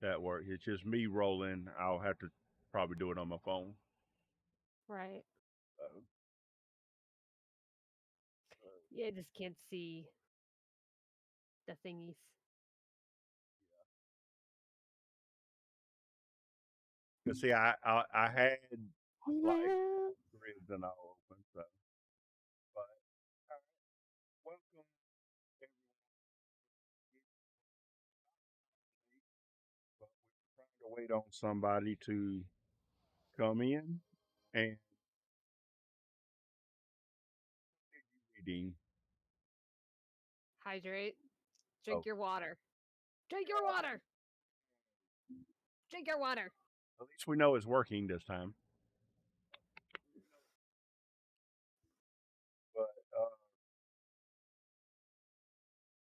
that works. It's just me rolling. I'll have to probably do it on my phone. Right. Uh, Yeah, I just can't see the thingies. Cause see, I had like Yeah. grids and all open. So, but welcome everyone. But we're trying to wait on somebody to come in and reading. Hydrate. Oh, Drink your water. Drink your water. Drink your water. at least we know it's working this time. But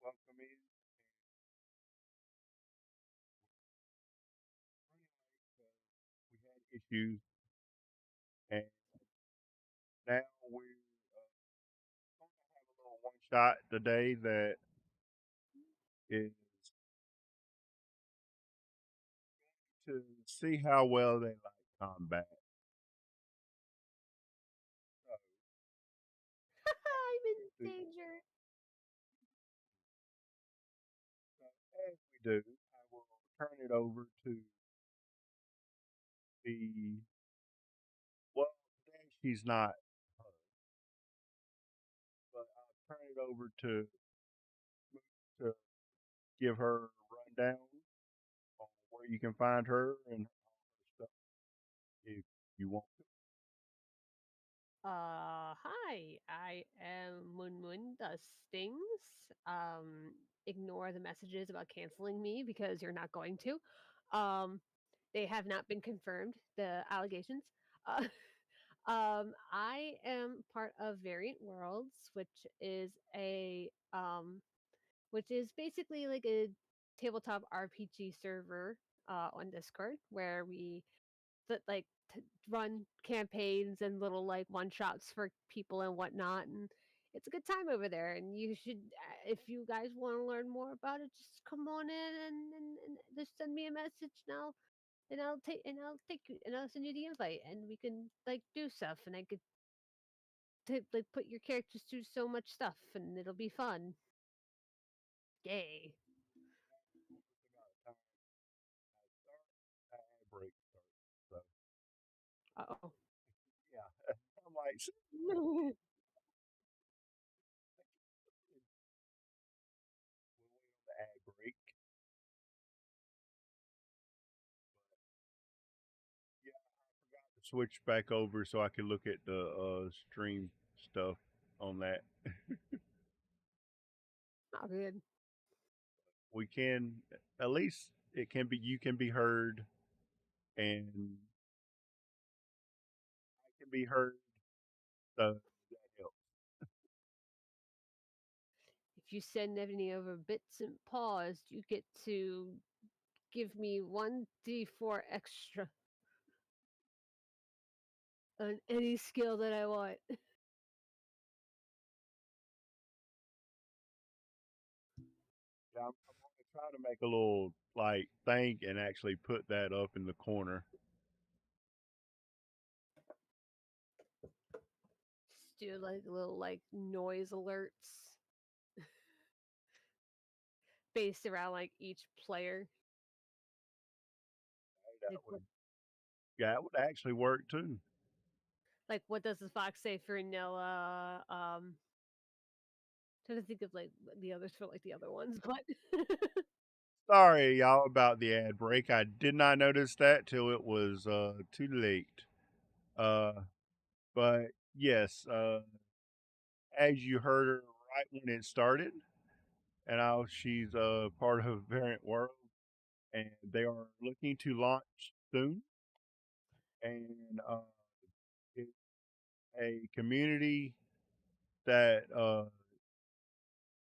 welcome in. We had issues, and now we're going to have a little one shot today that is to see how well they like combat. So, I'm in to, danger. so as we do, I will turn it over to the well. Today she's not her, but I'll turn it over to give her a rundown on where you can find her and all her stuff if you want to. Hi. I am Moon Moon the Stings. Ignore the messages about canceling me because you're not going to. Um, they have not been confirmed, the allegations. Uh, I am part of Variant Worlds, which is basically like a tabletop RPG server on Discord where we like run campaigns and little like one shots for people and whatnot, and it's a good time over there. And you should, if you guys want to learn more about it, just come on in and just send me a message, and I'll take you and I'll send you the invite, and we can like do stuff, and I could like put your characters through so much stuff, and it'll be fun. Yay! Break start. So Oh. yeah, I'm like the ad break. Yeah, switch back over so I can look at the stream stuff on that. Oh, good. We can at least it can be you can be heard and I can be heard. So that helps. If you send any over bits and paused, you get to give me 1d4 extra on any skill that I want. Yeah, I'm gonna try to make a little like thing and actually put that up in the corner. Just do like little like noise alerts based around like each player. That Like would yeah, that would actually work too. what does the fox say for Noah? Trying to think of like the others for like the other ones, but Sorry, y'all, about the ad break. I did not notice that till it was too late. Uh, but yes, as you heard her right when it started, and now she's part of Variant World, and they are looking to launch soon. And it's a community that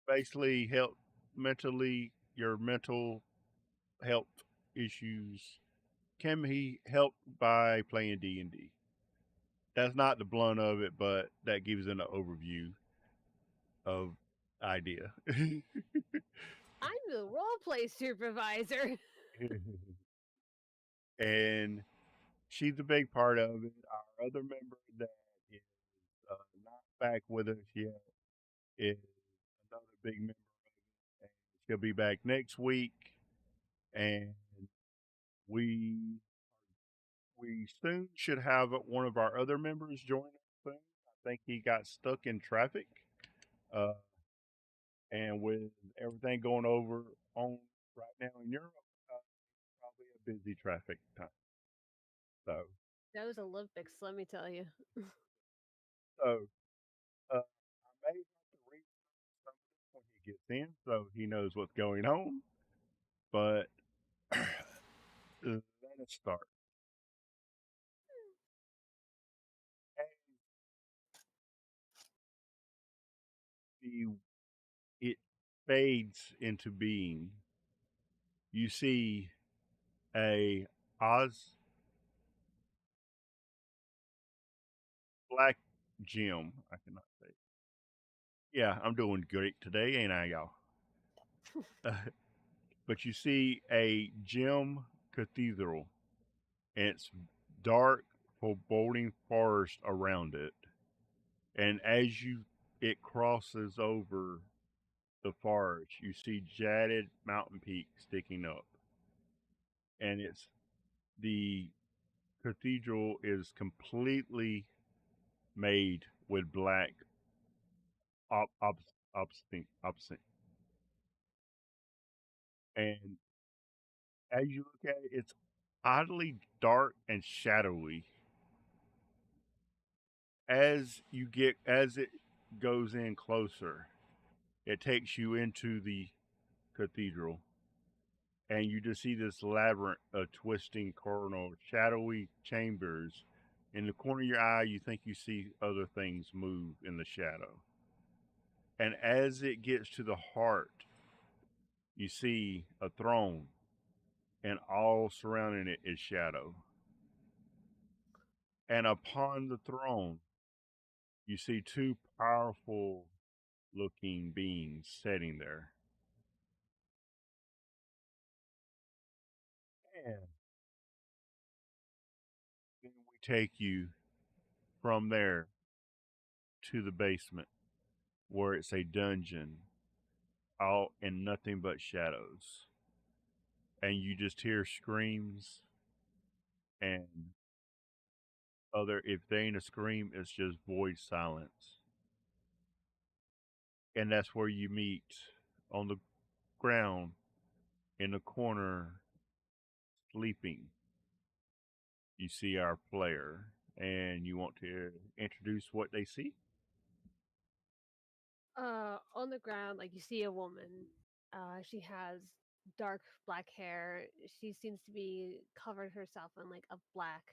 basically help mentally your mental health issues can be helped by playing D&D. That's not the blunt of it, but that gives an overview of idea. I'm the role play supervisor. And she's a big part of it. Our other member that is not back with us yet is another big member, and she'll be back next week. And we we soon should have one of our other members join us soon. I think he got stuck in traffic, uh, and with everything going over on right now in Europe, uh, probably a busy traffic time. So, Those Olympics, let me tell you. so, I may have to read some of this when he gets in, so he knows what's going on. But let us start. As the it fades into being, you see a Oz black gem. I cannot say. Yeah, I'm doing great today, ain't I, y'all? But you see a gem cathedral, and it's dark, foreboding forest around it. And as it crosses over the forest, you see jagged mountain peaks sticking up, and it's the cathedral is completely made with black obsidian. And as you look at it, it's oddly dark and shadowy. As it goes in closer, it takes you into the cathedral, and you just see this labyrinth of twisting corridor, shadowy chambers. In the corner of your eye, you think you see other things move in the shadow. And as it gets to the heart, you see a throne, and all surrounding it is shadow. And upon the throne, you see two powerful looking beings sitting there. And then we take you from there to the basement where it's a dungeon all in nothing but shadows. And you just hear screams and other, if they ain't a scream, it's just void silence. And that's where you meet on the ground in the corner sleeping. You see our player, and you want to introduce what they see. On the ground, like you see a woman. She has dark black hair. She seems to be covered herself in like a black,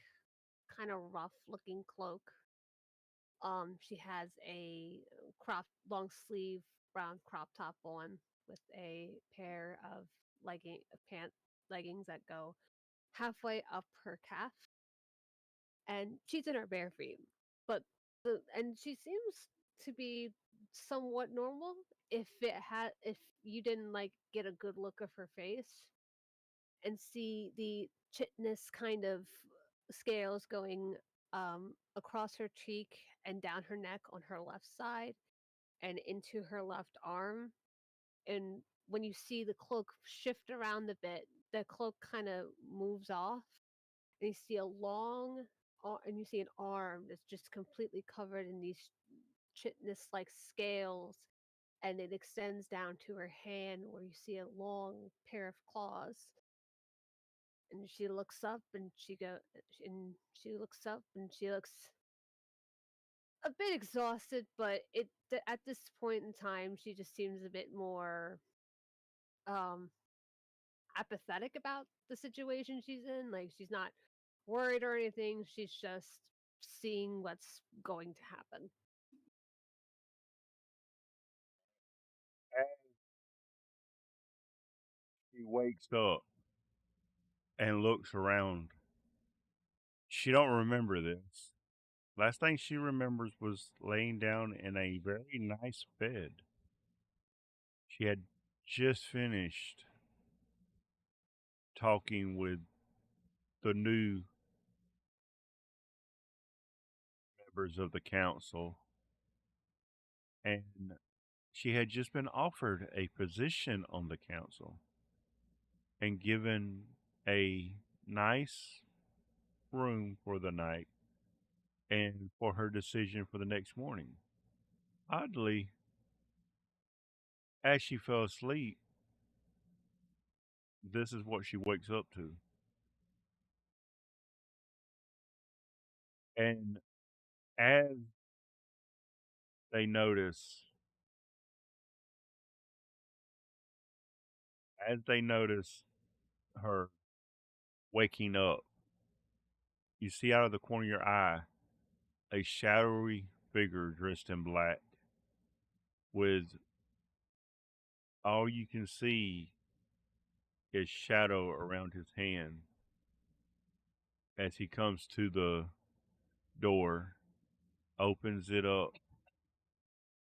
kind of rough looking cloak. She has a crop long sleeve brown crop top on with a pair of pant leggings that go halfway up her calf, and she's in her bare feet. And she seems to be somewhat normal if you didn't like get a good look of her face and see the chitness kind of scales going across her cheek and down her neck on her left side and into her left arm. And when you see the cloak shift around a bit, the cloak kind of moves off, and you see a long and you see an arm that's just completely covered in these chitness like scales, and it extends down to her hand where you see a long pair of claws. And she looks up and she looks up and she looks a bit exhausted, but at this point in time she just seems a bit more um apathetic about the situation she's in. Like, she's not worried or anything, she's just seeing what's going to happen. As she wakes up and looks around, she don't remember this. Last thing she remembers was laying down in a very nice bed. She had just finished talking with the new members of the council, and she had just been offered a position on the council and given a nice room for the night and for her decision for the next morning. Oddly, as she fell asleep, this is what she wakes up to. And as they notice, as they notice her waking up, you see out of the corner of your eye a shadowy figure dressed in black with all you can see is shadow around his hand as he comes to the door, opens it up,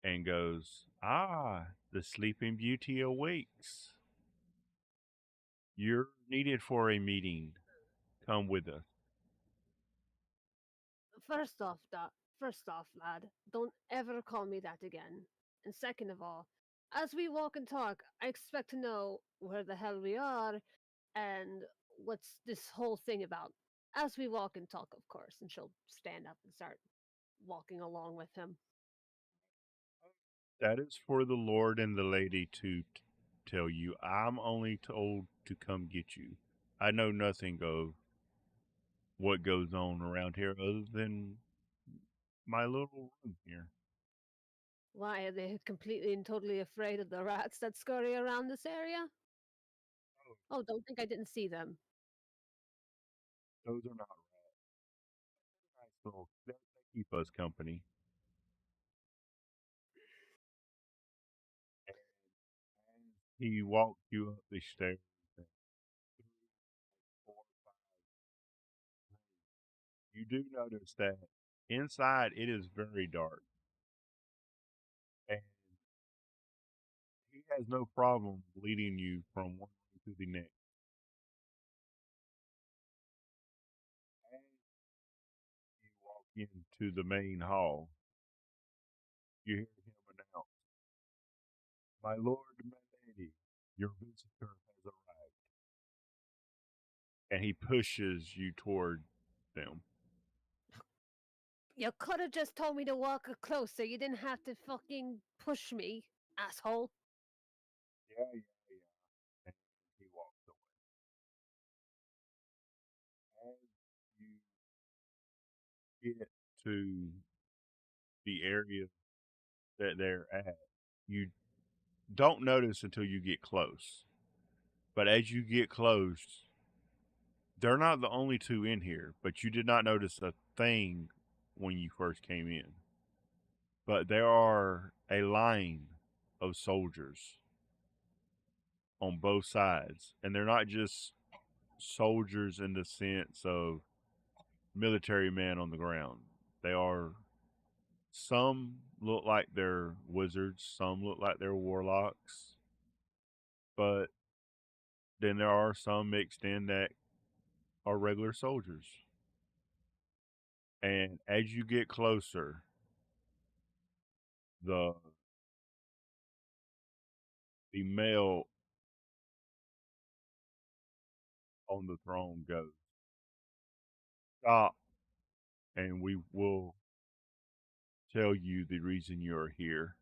and goes, "Ah, the sleeping beauty awakes. You're needed for a meeting. Come with us." First off, first off, lad, don't ever call me that again. And second of all, as we walk and talk, I expect to know where the hell we are and what's this whole thing about. As we walk and talk, of course, and she'll stand up and start walking along with him. That is for the Lord and the lady to tell you. I'm only told to come get you. I know nothing of what goes on around here other than my little room here. Why are they completely and totally afraid of the rats that scurry around this area? Oh, don't think I didn't see them. Those are not nice little. They keep us company. He walked you up the stairs and through 4 or 5. You do notice that inside it is very dark, and he has no problem leading you from one room to the next. As you walk into the main hall, you hear him announce, "My lord, my lady, your visitor has arrived." And he pushes you toward them. You could have just told me to walk closer. You didn't have to fucking push me, asshole. Yeah, yeah, yeah. And he walks away. As you get to the area that they're at, you don't notice until you get close. But as you get close, they're not the only two in here, but you did not notice a thing when you first came in. But there are a line of soldiers on both sides, and they're not just soldiers in the sense of military men on the ground. They are some look like they're wizards, some look like they're warlocks, but then there are some mixed in that are regular soldiers. And as you get closer, the the male on the throne goes, "Stop, and we will tell you the reason you're here."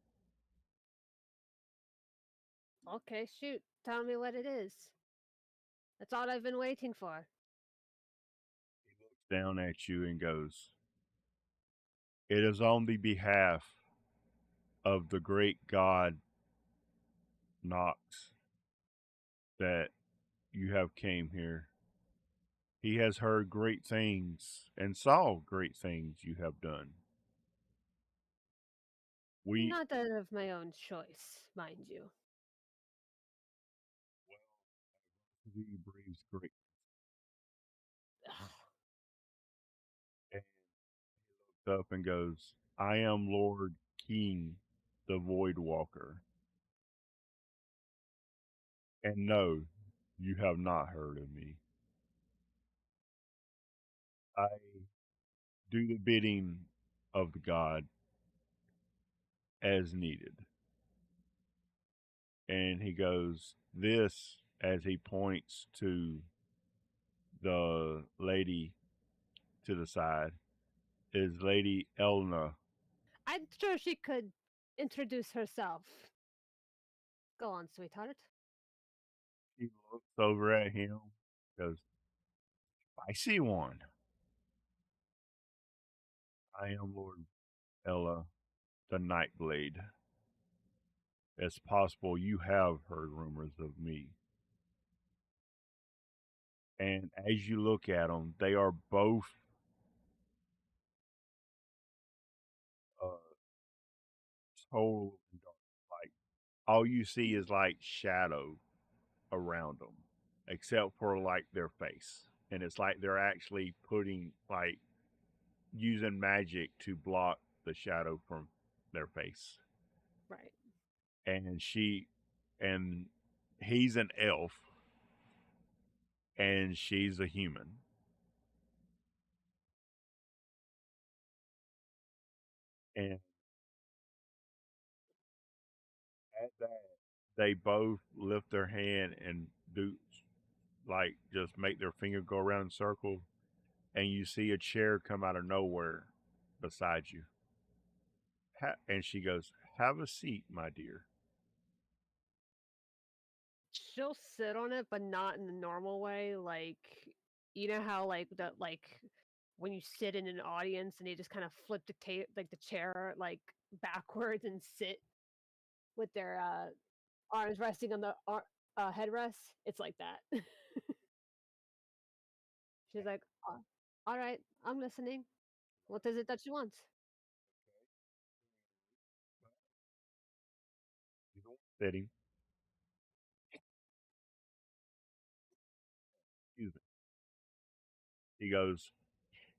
Okay, shoot. Tell me what it is. That's all I've been waiting for. He looks down at you and goes, "It is on the behalf of the great god Nox that you have came here. He has heard great things and saw great things you have done. We Not that of my own choice, mind you. he breathes great, and looks up and goes, "I am Lord King, the Void Walker, and no, You have not heard of me. I do the bidding of the God as needed. And he goes, this, as he points to the lady to the side, is Lady Elna. I'm sure she could introduce herself. Go on, sweetheart. He looks over at him, goes, I see one. I am Lord Ella, the Nightblade. It's possible you have heard rumors of me. And as you look at them, they are both uh, total dark. Like all you see is like shadow around them, except for like their face, and it's like they're actually putting like using magic to block the shadow from their face. Right. And and he's an elf, and she's a human, and at that they both lift their hand and do like just make their finger go around in a circle, and you see a chair come out of nowhere beside you. And she goes, "Have a seat, my dear." She'll sit on it, but not in the normal way. Like, you know how when you sit in an audience and they just kind of flip the chair like backwards and sit with their arms resting on the headrest. It's like that. She's like, all right, I'm listening. What is it that you want? Sitting. Excuse me. He goes,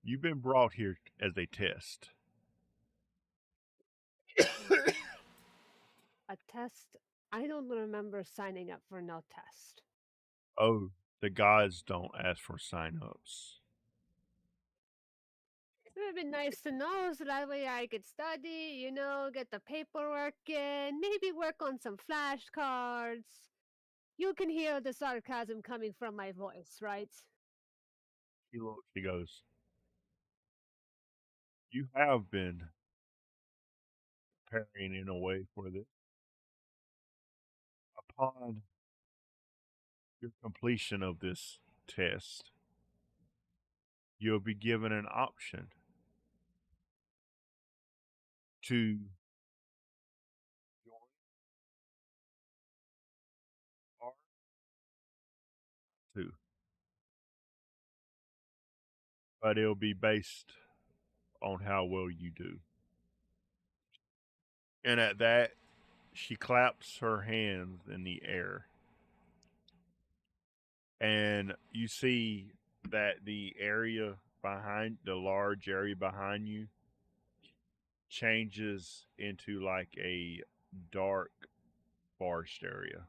"You've been brought here as a test." A test? I don't remember signing up for no test. Oh, the gods don't ask for sign-ups. It would have been nice to know so that way I could study, get the paperwork in, maybe work on some flashcards. You can hear the sarcasm coming from my voice, right? He looks. He goes, "You have been preparing in a way for this. Upon your completion of this test, you'll be given an option to join or to, but it'll be based on how well you do." And at that, she claps her hands in the air, and you see that the large area behind you, changes into like a dark forest area.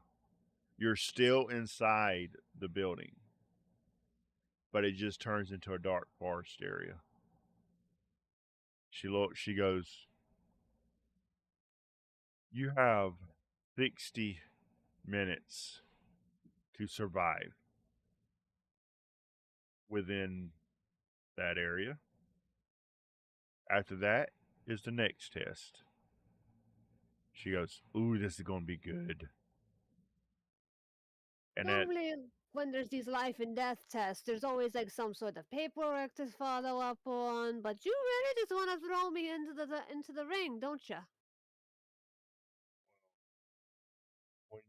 You're still inside the building, but it just turns into a dark forest area. She goes, "You have 60 minutes to survive within that area. After that is the next test." She goes, "Ooh, this is going to be good." And that, Normally, when there's these life and death tests, there's always like some sort of paperwork to follow up on. But you really just want to throw me into the ring, don't you? when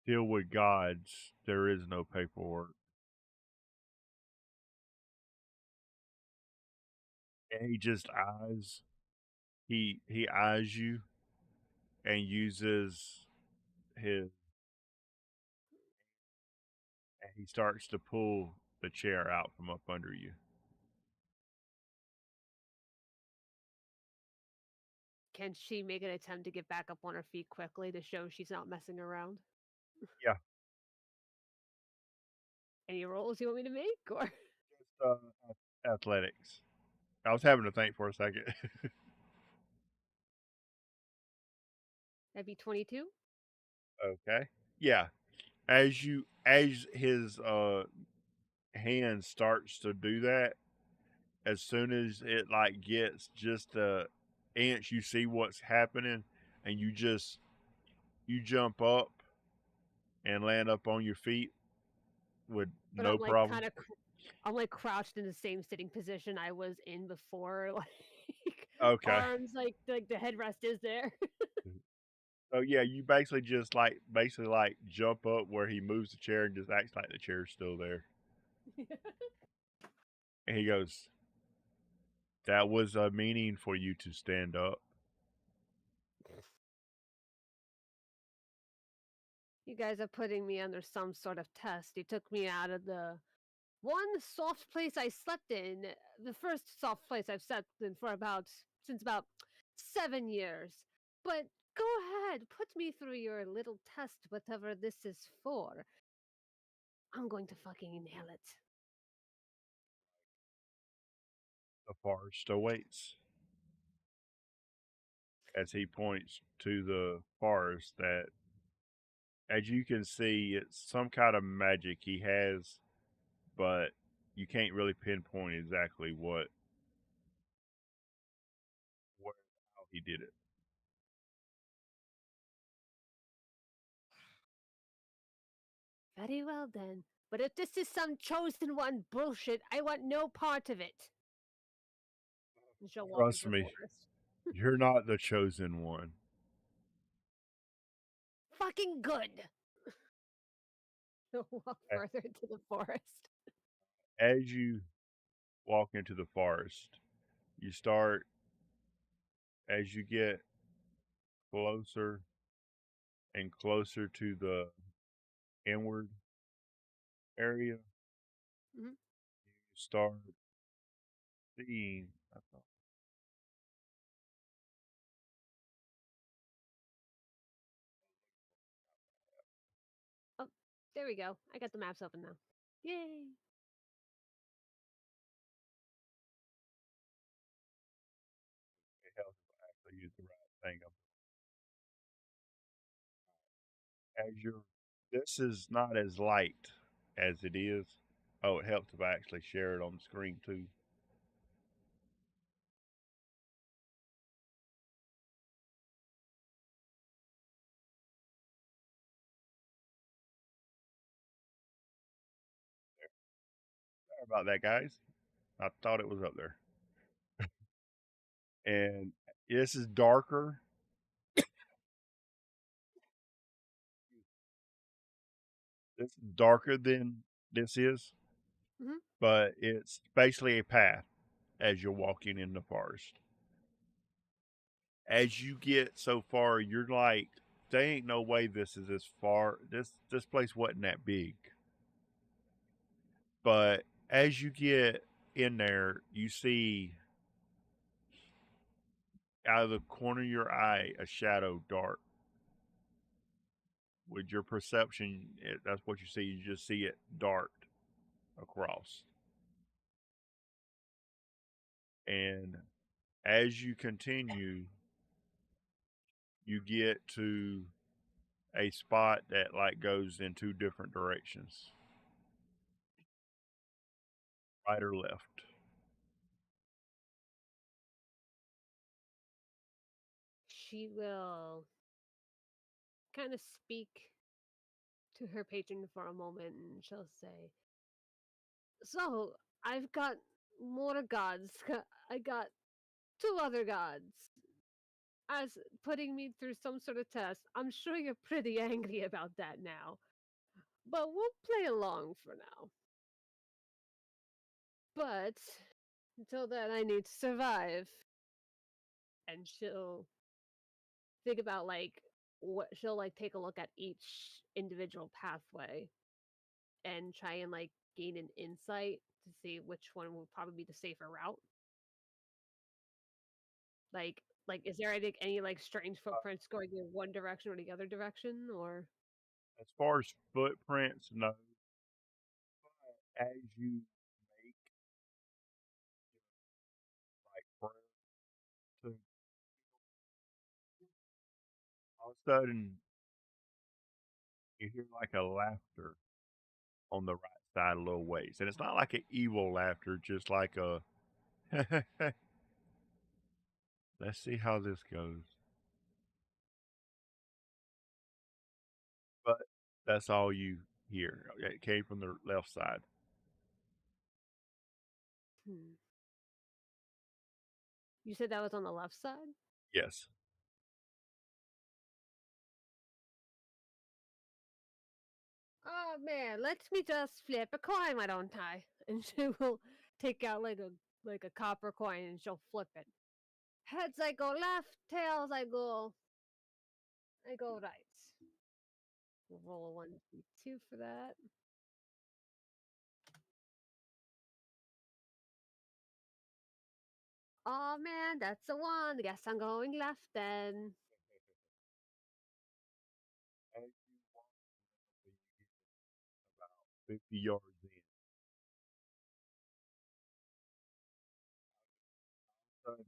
you deal with gods, there is no paperwork. And he eyes you and uses his and he starts to pull the chair out from up under you. Can she make an attempt to get back up on her feet quickly to show she's not messing around? Yeah. Any rolls you want me to make, or Just athletics. I was having to think for a second. that'd be 22? Okay. Yeah. As his hand starts to do that, as soon as it like gets just a inch, you see what's happening, and you jump up and land up on your feet with But no problem. I'm like crouched in the same sitting position I was in before, like Okay. arms like the headrest is there. So yeah, you basically like jump up where he moves the chair and just acts like the chair's still there. And he goes, "That was a meaning for you to stand up." You guys are putting me under some sort of test. You took me out of the one soft place I slept in, the first soft place I've slept in for about 7 years. But go ahead, put me through your little test, whatever this is for. I'm going to fucking nail it. The forest awaits. As he points to the forest that, as you can see, it's some kind of magic he has, but you can't really pinpoint exactly what, how he did it. Very well then. But if this is some chosen one bullshit, I want no part of it. And she'll walk into Trust the me, forest. you're not the chosen one. Fucking good. She'll walk A- further into the forest. As you walk into the forest, you start, as you get closer and closer to the inward area, you Mhm. start seeing. Oh, there we go. I got the maps open now. Yay. It helps to actually use the right thing. As you're, this is not as light as it is. Oh, it helps if I actually share it on the screen too. Sorry about that, guys. I thought it was up there. And this is darker. This is darker than this is, Hmm. but it's basically a path as you're walking in the forest. As you get so far, you're like, there ain't no way this is as far. This place wasn't that big. But as you get in there, you see out of the corner of your eye a shadow dart. With your perception, that's what you see. You just see it dart across. And as you continue, you get to a spot that like goes in two different directions, right or left. She will kind of speak to her patron for a moment and she'll say, "So, I've got more gods. I got two other gods. As putting me through some sort of test. I'm sure you're pretty angry about that now. But we'll play along for now. But until then, I need to survive." And she'll think about what she'll take a look at each individual pathway and try and gain an insight to see which one will probably be the safer route. Is there any strange footprints going in one direction or the other direction, or As far as footprints, no. as you make like friends, to all of a sudden you hear like a laughter on the right side a little ways, and it's not like an evil laughter, just like a let's see how this goes. But that's all you hear. It came from the left side. Hmm. You said that was on the left side? Yes. Oh man, let me just flip a coin, why don't I? And she will take out like a copper coin and she'll flip it. Heads I go left, tails I go right. We'll roll a 1d2 for that. Oh man, that's a one. Guess I'm going left then. As you walk about 50 yards in, sudden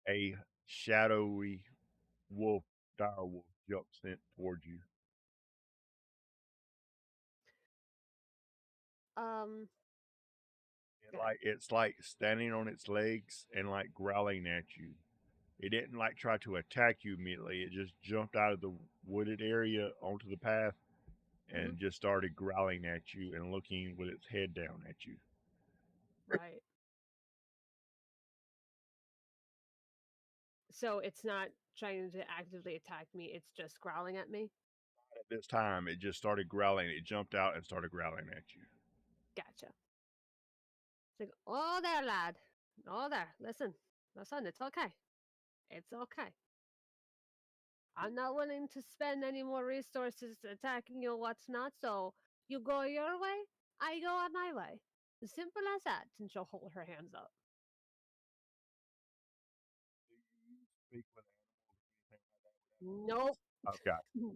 a shadowy wolf, dire wolf, jumps in towards you. Um, And Good. it's like standing on its legs and like growling at you. It didn't like try to attack you immediately. It just jumped out of the wooded area onto the path Hmm. and just started growling at you and looking with its head down at you. Right. So it's not trying to actively attack me, it's just growling at me. At this time, it just started growling. It jumped out and started growling at you. Gotcha. It's like, oh there, lad. Oh there. Listen, it's okay. It's okay. I'm not willing to spend any more resources attacking you, what's not, so you go your way, I go on my way. As simple as that. And she'll hold her hands up. Do you speak with Nope. animals? Okay. Nope.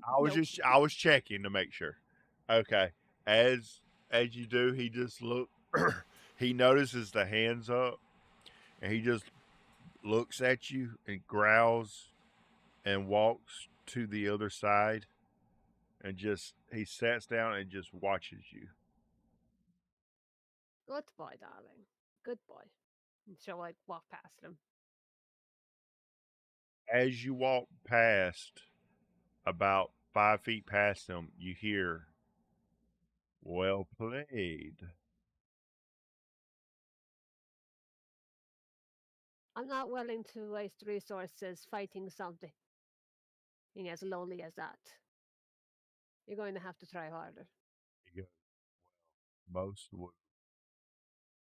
I was checking to make sure. Okay. As you do, he just look he notices the hands up and he just looks at you and growls and walks to the other side and just he sits down and just watches you. Good boy, darling. Good boy. And she'll like walk past him. As you walk past, about 5 feet past him, you hear, "Well played." I'm not willing to waste resources fighting something as lonely as that. You're going to have to try harder. He goes, "Most would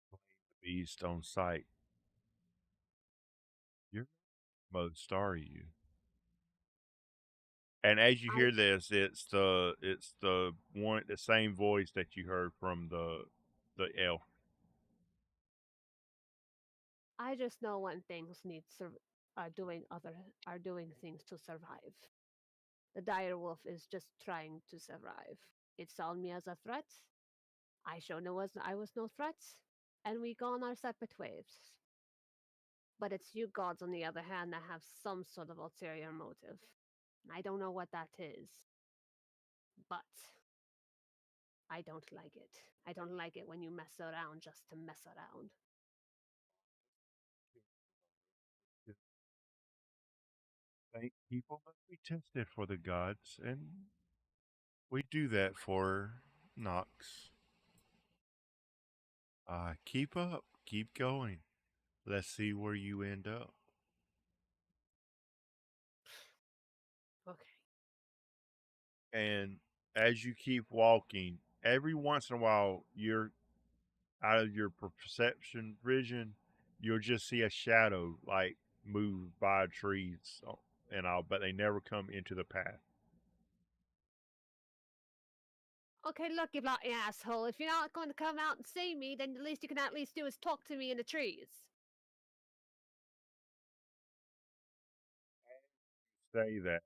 claim the beast on sight. You're most, are you?" And as you I hear this, it's the same voice that you heard from the elf. I just know when things are doing things to survive. The dire wolf is just trying to survive. It saw me as a threat. I was no threat, and we go on our separate ways. But it's you gods, on the other hand, that have some sort of ulterior motive. I don't know what that is, but I don't like it. I don't like it when you mess around just to mess around. Think people must be tested for the gods, and we do that for Nox. Keep up, keep going. Let's see where you end up. Okay. And as you keep walking, every once in a while, you're out of your perception vision, you'll just see a shadow like move by trees and all, but they never come into the path. Okay, look, you bloody asshole. If you're not going to come out and see me, then the least you can at least do is talk to me in the trees. Say that.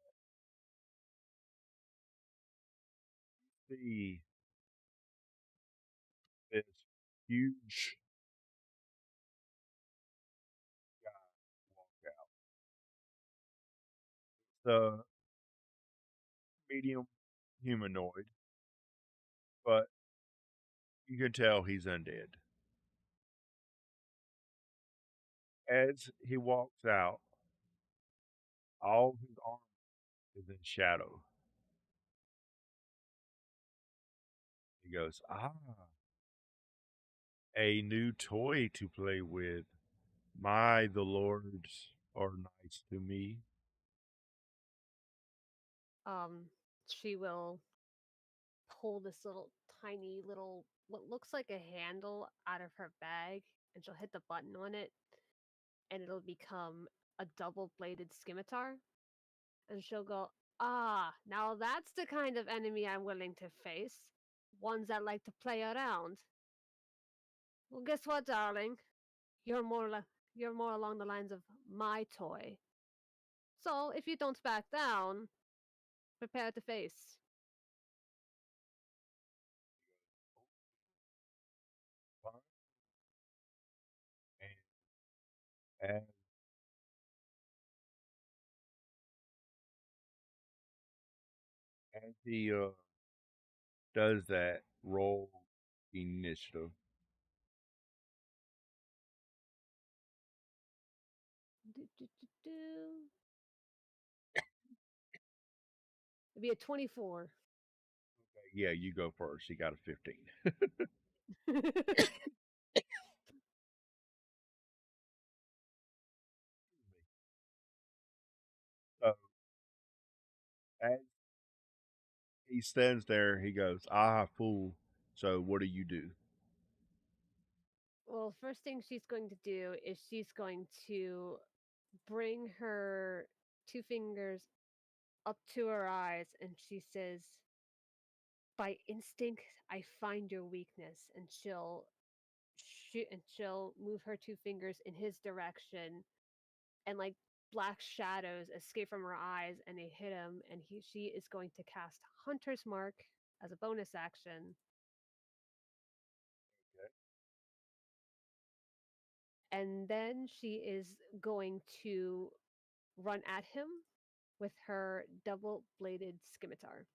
See this huge guy walk out. The medium humanoid, but you can tell he's undead. As he walks out, all his armor is in shadow. He goes, "Ah, a new toy to play with. My, the lords are nice to me." Um, she will pull this little tiny little what looks like a handle out of her bag, and she'll hit the button on it, and it'll become a double-bladed scimitar, and she'll go, "Ah, now that's the kind of enemy I'm willing to face. Ones that like to play around. Well, guess what, darling? You're more li- you're more along the lines of my toy. So if you don't back down, prepare to face." Fine. And as he does that, roll initiative. Do, do, do, do. It'd be a 24. Yeah, you go first. He got a 15. So as he stands there, he goes, "Ah, fool. So what do you do?" Well, first thing she's going to do is she's going to bring her two fingers up to her eyes, and she says, "By instinct, I find your weakness." And she'll move her two fingers in his direction, and like black shadows escape from her eyes, and they hit him. And she is going to cast Hunter's Mark as a bonus action, and then she is going to run at him with her double bladed scimitar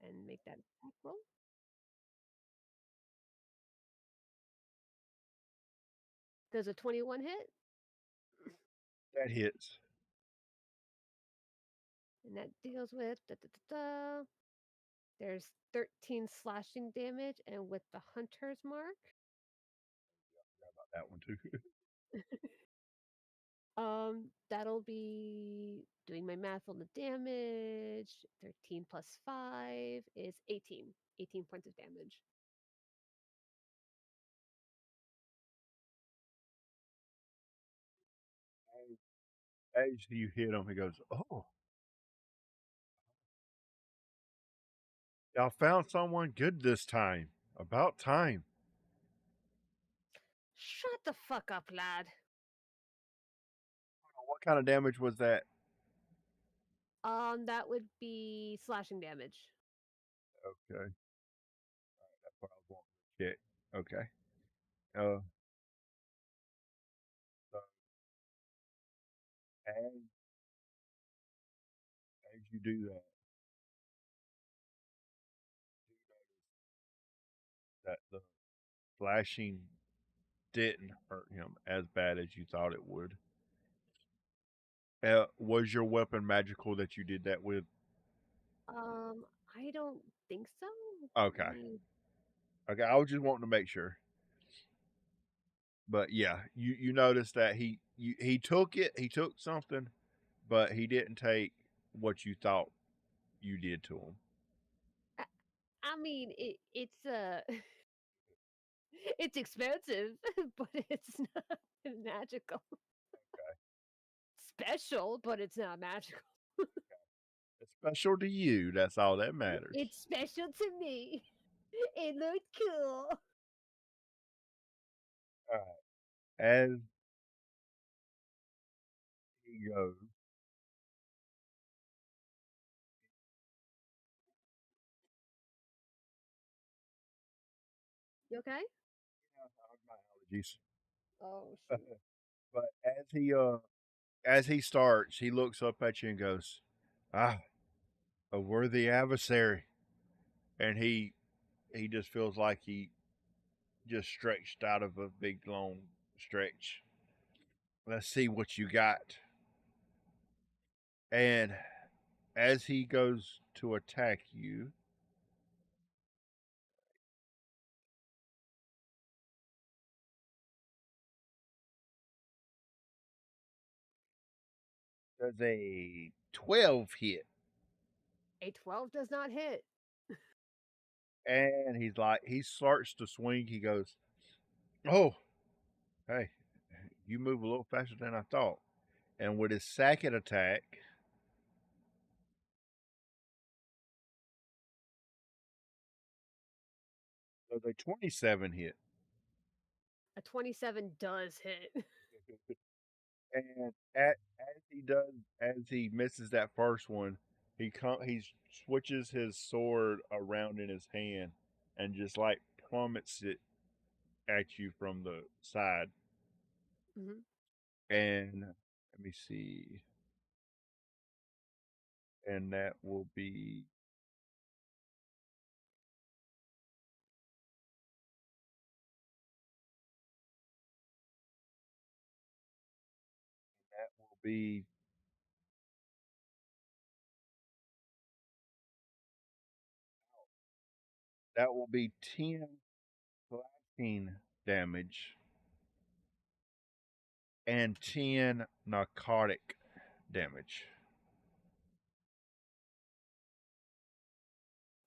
and make that attack roll. Does a 21 hit? That hits. And that deals with there's 13 slashing damage, and with the Hunter's Mark, Forgot about that one too. that'll be doing my math on the damage. 13 plus 5 is 18. 18 points of damage. As you hit him, he goes, "Oh, y'all found someone good this time. About time." Shut the fuck up, lad. What kind of damage was that? That would be slashing damage. Okay, that's what I was wanting to check. Okay. Uh, so as as you do that, that the flashing didn't hurt him as bad as you thought it would. Was your weapon magical that you did that with? I don't think so. Let Okay. me. Okay, I was just wanting to make sure. But yeah, you noticed that he took it, he took something, but he didn't take what you thought you did to him. I, I mean, it's it's expensive, but it's not magical. Special, but it's not magical. It's special to you. That's all that matters. It's special to me. It looked cool. All right. As he goes, You okay? My allergies. Oh shoot. But as he starts, he looks up at you and goes, "Ah, a worthy adversary," and he just feels like he just stretched out of a big long stretch. Let's see what you got. And as he goes to attack you, does a 12 hit. A 12 does not hit. And he starts to swing. He goes, "Oh, hey, you move a little faster than I thought." And with his second attack, does a 27 hit. A 27 does hit. And as he misses that first one, he switches his sword around in his hand and just like plummets it at you from the side. hmm And let me see, and that will be that will be 10 slashing damage and 10 narcotic damage.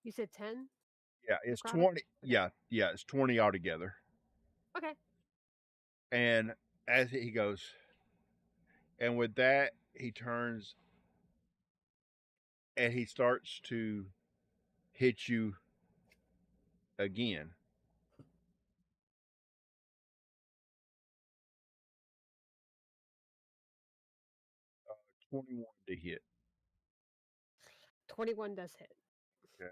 You said 10 Yeah, it's necrotic? 20. Okay. Yeah, it's 20 altogether. Okay. And as he goes, and with that, he turns and he starts to hit you again. 21 to hit. 21 does hit. Okay.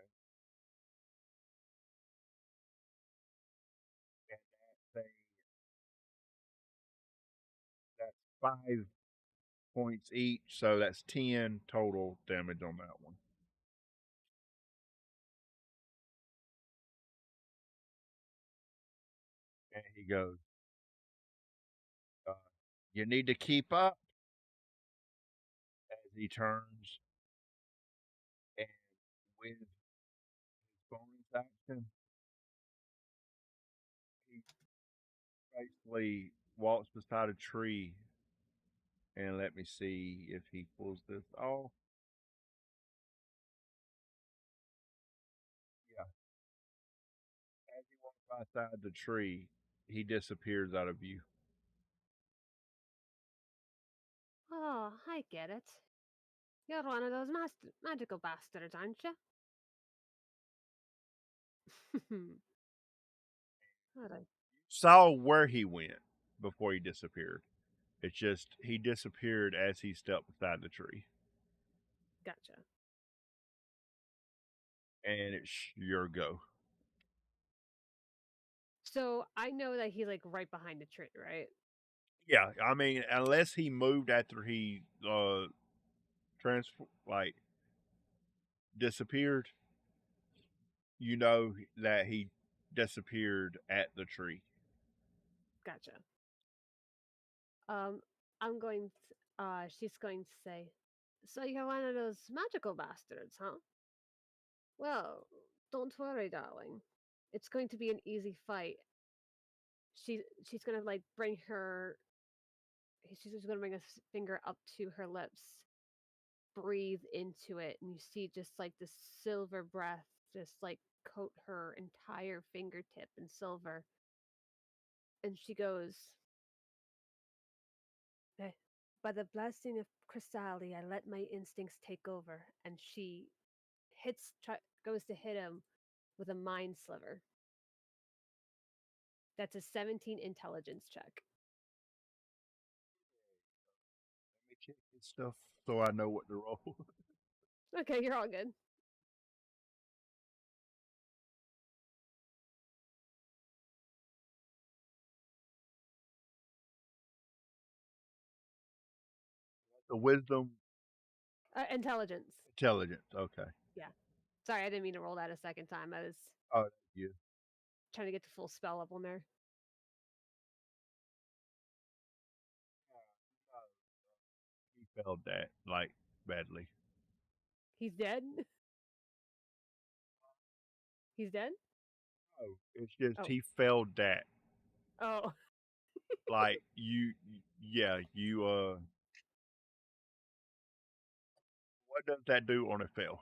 And that's 5 points each, so that's 10 total damage on that one. And he goes, uh, "You need to keep up." As he turns and with his bonus action, he basically walks beside a tree. And let me see if he pulls this off. Yeah, as he walks beside the tree, he disappears out of view. Oh, I get it. You're one of those magical bastards, aren't you? Alright. Saw where he went before he disappeared. It's just he disappeared as he stepped beside the tree, Gotcha. and it's your go. So I know that he's like right behind the tree, right? Yeah, I mean, unless he moved after he transfer like disappeared, you know that he disappeared at the tree. Gotcha. Um, I'm going she's going to say, so you're one of those magical bastards, huh? Well, don't worry, darling. It's going to be an easy fight. She's gonna like bring her she's just gonna bring a finger up to her lips, breathe into it, and you see just like this silver breath just like coat her entire fingertip in silver. And she goes, "Eh, by the blessing of Crisali, I let my instincts take over." And she goes to hit him with a mind sliver. That's a 17 intelligence check. Let me check his stuff so I know what to roll. Okay, you're all good. the wisdom, Intelligence. intelligence. Okay. Yeah. Sorry, I didn't mean to roll that a second time. I was Oh, yeah. trying to get the full spell up on there. He failed that like badly. He's dead? He's dead? Oh, it's just Oh. he failed that. Oh. Like yeah, you. What does that do on a fail?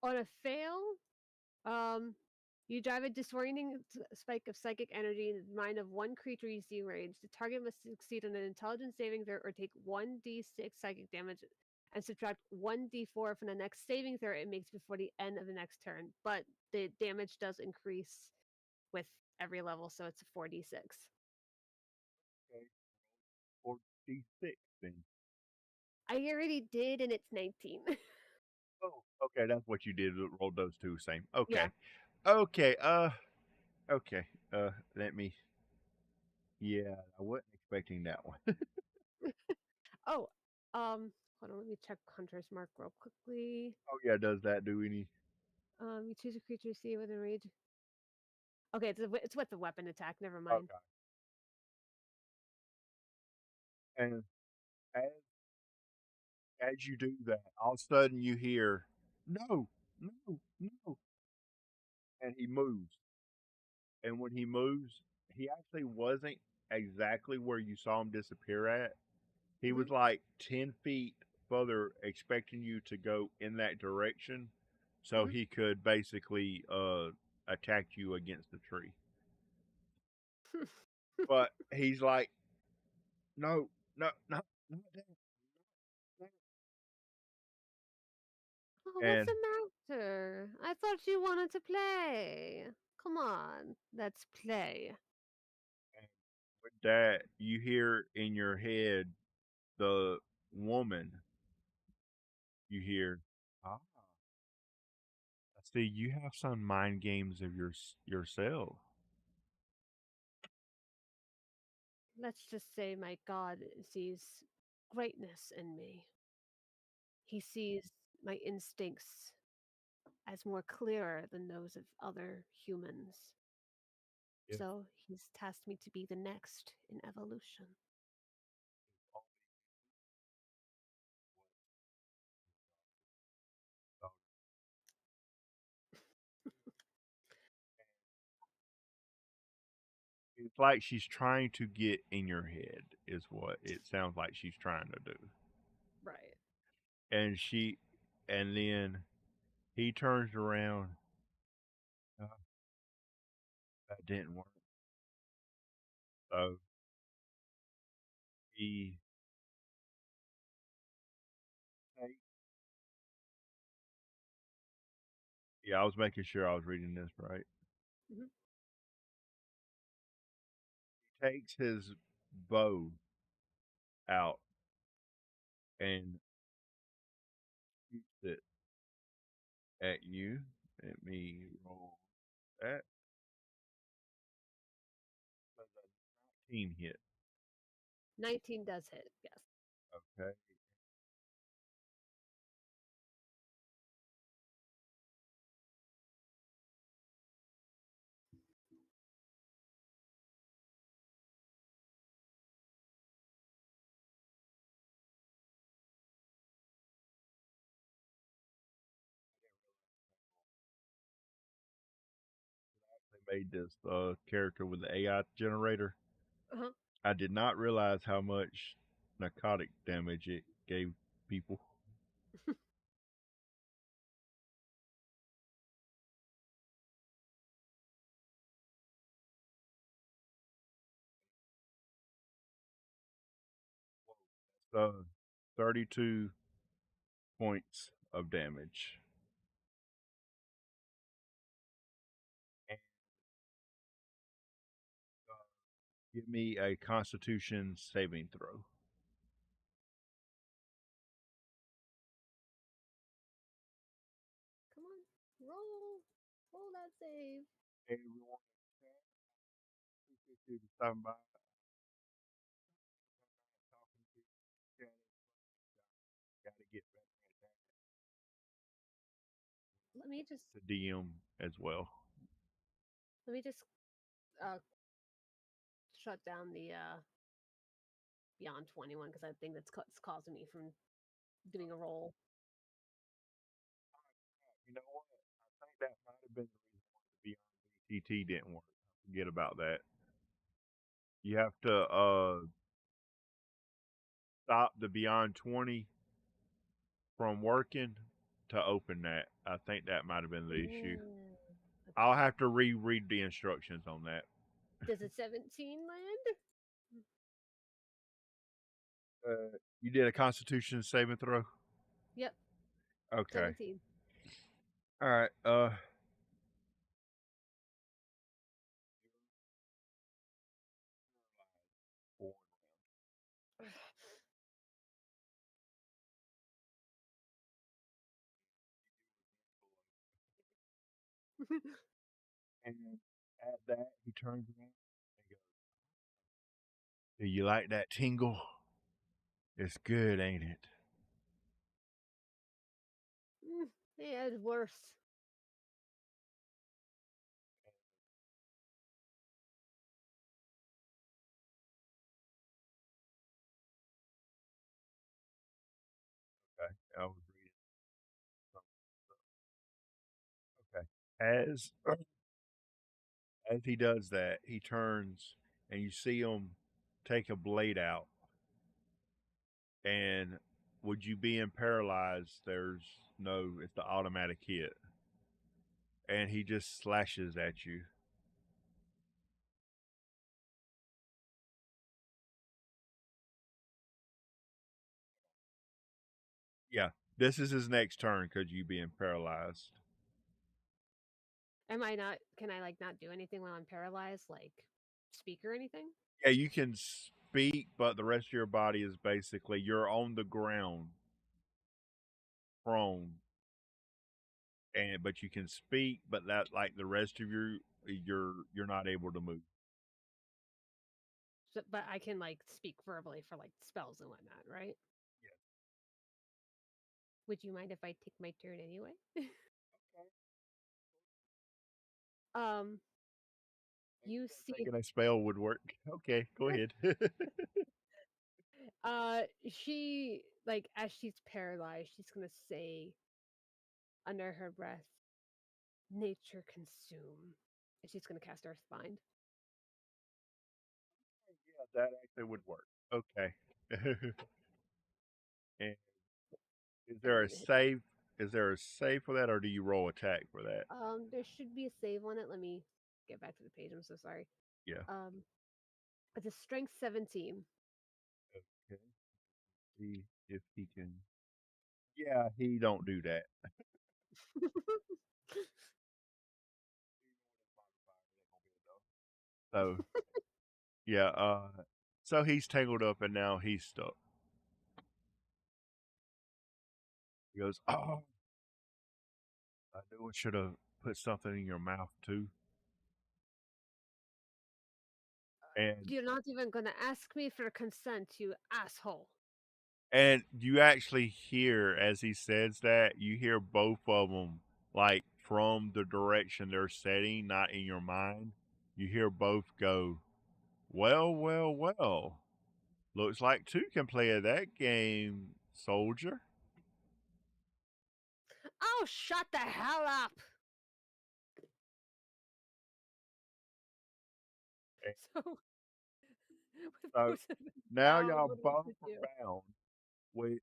On a fail, um, you drive a disorienting spike of psychic energy in the mind of one creature you see in range. The target must succeed on an intelligence saving throw or take 1d6 psychic damage and subtract 1d4 from the next saving throw it makes before the end of the next turn. But the damage does increase with every level, so it's a 4d6. Okay, 46 then. I already did, and it's 19. Oh, okay, that's what you did. Roll those two same. Yeah. Okay, okay, okay. Let me. Yeah, I wasn't expecting that one. Oh, hold on, let me check Hunter's Mark real quickly. Oh yeah, does that do any? You choose a creature you see within range. Okay, it's with the weapon attack. Never mind. Okay. And as as you do that, all of a sudden you hear, "No, no, no," and he moves. And when he moves, he actually wasn't exactly where you saw him disappear at. He Hmm. was like 10 feet further, expecting you to go in that direction, so Hmm. he could basically attack you against the tree. But he's like, "No, no, no, not that." Oh, what's And the matter? I thought you wanted to play. Come on, let's play. with that, you hear in your head the woman. You hear, "Ah, I see you have some mind games of yourself." Let's just say my God sees greatness in me. He sees my instincts as more clearer than those of other humans. If So he's tasked me to be the next in evolution. it's like she's trying to get in your head, is what it sounds like she's trying to do. Right. And and then he turns around. "Uh, that didn't work." So he, hey, yeah, I was making sure I was reading this right. Hmm. He takes his bow out and shoots it at you. Let me roll that. Does a 19 hit? 19 does hit, yes. Okay. They made this character with the AI generator. Uh-huh. I did not realize how much narcotic damage it gave people. 32 points of damage. And give me a Constitution saving throw. Come on. Roll. Roll that save. Everyone, 250 to somebody. me just to DM as well. let me just uh shut down the beyond 21 because I think it's causing me from doing a roll. You know what? I think that might have been the reason why the Beyond BTT didn't work. Forget about that. You have to stop the Beyond 20 from working to open that. I think that might have been the issue. Oh, I'll okay. have to reread the instructions on that. Does a 17 land? You did a Constitution saving throw. Yep, Okay. 17. All right. And at that, he turns around and goes, "Do you like that tingle? It's good, ain't it?" Yeah, it's worse. Okay. I was reading something. Okay. As he does that, he turns and you see him take a blade out. And would you being paralyzed, there's no, it's the automatic hit. And he just slashes at you. Yeah. This is his next turn because you being paralyzed. Am I not? Can I like not do anything while I'm paralyzed? Like speak or anything? Yeah, you can speak, but the rest of your body is basically you're on the ground, prone, and but you can speak, but that like the rest of you're not able to move. So, but I can like speak verbally for like spells and whatnot, right? Would you mind if I take my turn anyway? um, you see, Thinking a spell would work. Okay, go ahead. she like as she's paralyzed, she's gonna say under her breath, "Nature consume," and she's gonna cast Earthbind. Yeah, that actually would work. Okay. And is And there I'm a gonna hit that. save? Is there a save for that, or do you roll attack for that? There should be a save on it. Let me get back to the page. I'm so sorry. Yeah. Um, it's a strength 17. Okay. See if he can. Yeah, he don't do that. So yeah. So he's tangled up and now he's stuck. He goes, "Oh, I knew I should have put something in your mouth too." And You're not even gonna ask me for consent, you asshole. and you actually hear as he says that, you hear both of them like from the direction they're setting, not in your mind. You hear both go, "Well, well, well. Looks like two can play that game, soldier." Oh, shut the hell up! And So, with so both of them now bound, y'all what am I both supposed to do? are bound, which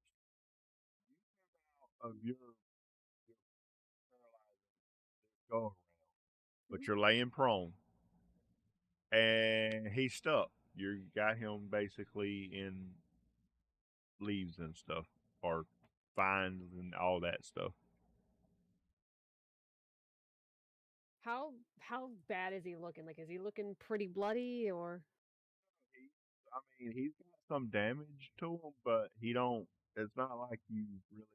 of your paralyzed go around, Mhm. but you're laying prone and he's stuck. You got him basically in leaves and stuff, or vines and all that stuff. How bad is he looking? Like, is he looking pretty bloody or? He, I mean, he's got some damage to him, but he don't. It's not like you really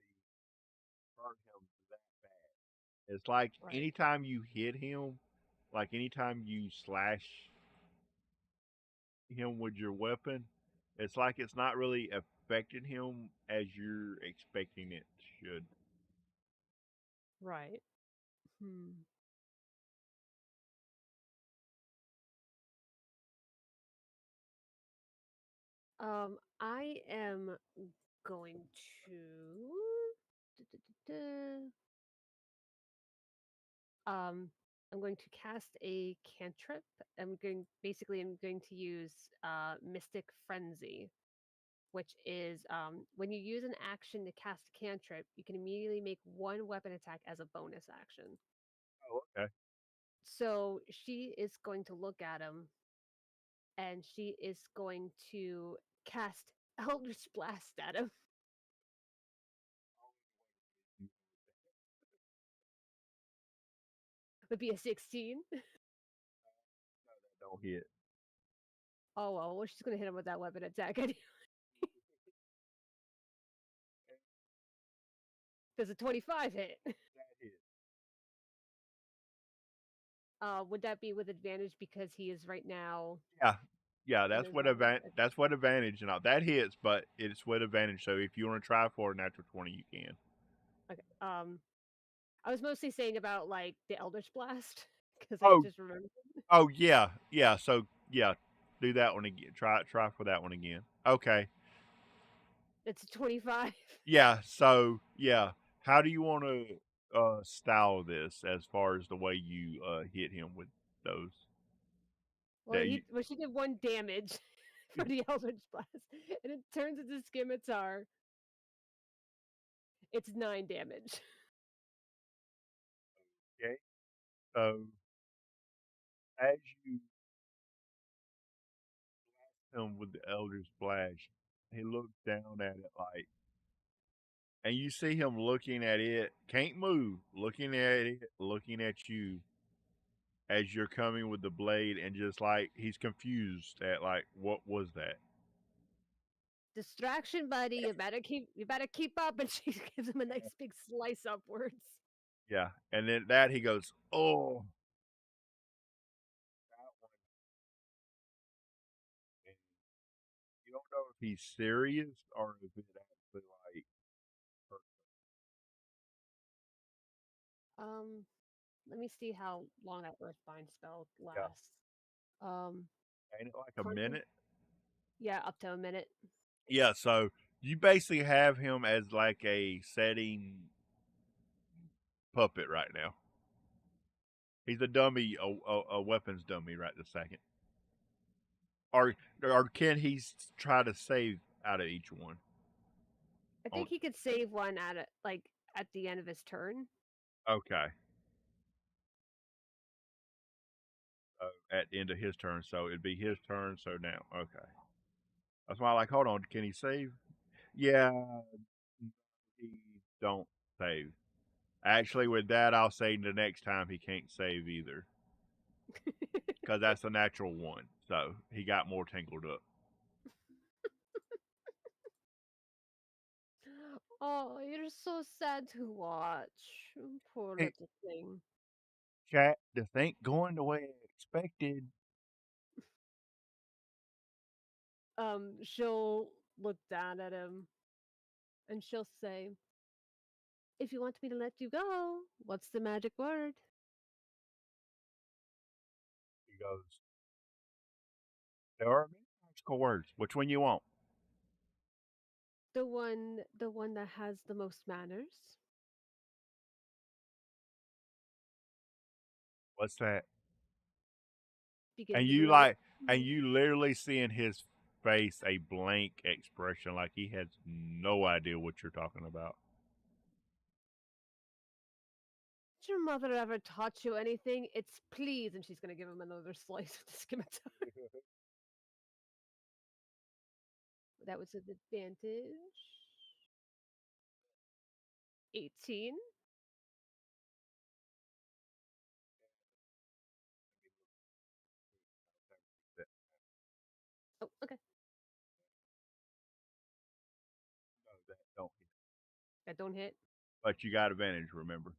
hurt him that bad. It's like Right. anytime you hit him, like anytime you slash him with your weapon, it's like it's not really affecting him as you're expecting it should. Right. Hmm. I am going to. Um, I'm going to cast a cantrip. I'm going to use Mystic Frenzy, which is when you use an action to cast a cantrip, you can immediately make one weapon attack as a bonus action. Oh, okay. So she is going to look at him and she is going to cast Eldritch Blast at him. Would be a 16. Don't hit. Oh well, she's gonna hit him with that weapon attack. Does a 25 hit? That hit. Would that be with advantage because he is right now Yeah. Yeah, in that's his what bonus? that's what advantage and all that hits, but it's with advantage. So if you want to try for a natural 20, you can. Okay. I was mostly saying about like the Eldritch Blast because I Oh, just remembered oh yeah, yeah. So yeah, do that one again. Try for that one again. Okay. it's a 25. Yeah. So yeah, how do you want to style this as far as the way you hit him with those Well, that you? she did one damage for the Eldritch Blast, and it turns into Scimitar. It's 9 damage. Okay. So as you him with the Elder Splash, he looks down at it like, and you see him looking at it, can't move, looking at it, looking at you as you're coming with the blade, and just like he's confused at like, what was that? Distraction, buddy. You better keep up. And she gives him a nice big slice upwards. Yeah, and then that he goes, oh, that one. And you don't know if he's serious or if it actually like hurt. Um, Let me see how long that Earthbind spell Yeah, lasts. Um, ain't it like a Currently, minute? yeah, up to a minute. Yeah, so you basically have him as like a setting puppet right now. He's a dummy, a weapons dummy right this second. Or can he try to save out of each one? I On think he could save one at the end of his turn. okay, at the end of his turn, so it'd be his turn. So now, okay, that's why I like. Hold on, can he save? Yeah, he don't save. Actually, with that, I'll say the next time he can't save either because that's a natural one. So he got more tangled up. Oh, you're so sad to watch. Poor Hey, little thing. chat, this ain't going the way I expected. She'll look down at him and she'll say, "If you want me to let you go, what's the magic word?" He goes, there are many magical words. Which one you want? The one that has the most manners. What's that? And Begins with you another. like, and you literally see in his face a blank expression, like he has no idea what you're talking about. Did your mother ever taught you anything? It's please, and she's gonna give him another slice of the scimitar. That was an advantage. 18. Oh, okay. No, that don't hit. That don't hit. But you got advantage, remember?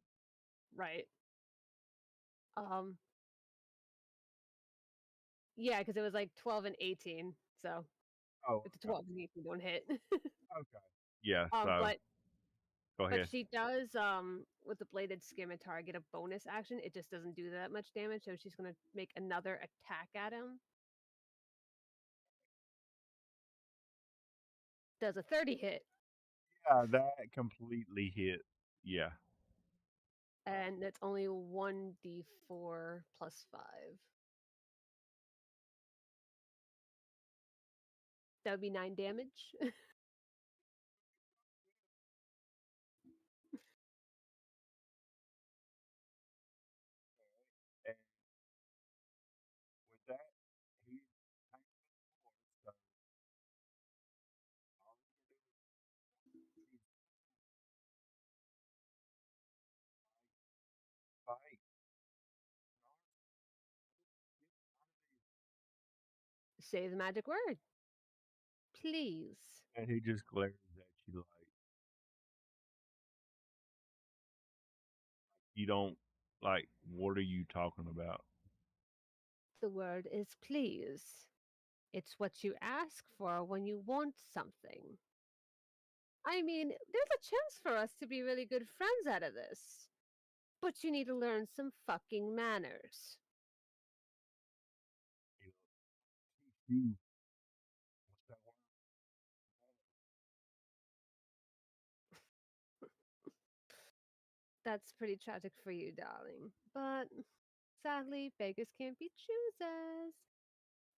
Right. Um. Yeah, because it was like 12 and 18. So Oh, if the okay. 12 and 18 don't hit. Okay. Yeah. um. So But Go But ahead. she does, with the bladed scimitar, get a bonus action. It just doesn't do that much damage, so she's gonna make another attack at him. Does a 30 hit, Yeah, that completely hit. Yeah. and it's only 1d4 plus 5. That would be 9 damage. And with that, he's kind of so all he can do is fight. Say the magic word, please. And he just glares at you like you don't like. What are you talking about? The word is please. It's what you ask for when you want something. I mean, there's a chance for us to be really good friends out of this. But you need to learn some fucking manners. You know, teach you what's that word? That's pretty tragic for you, darling. But sadly, beggars can't be choosers.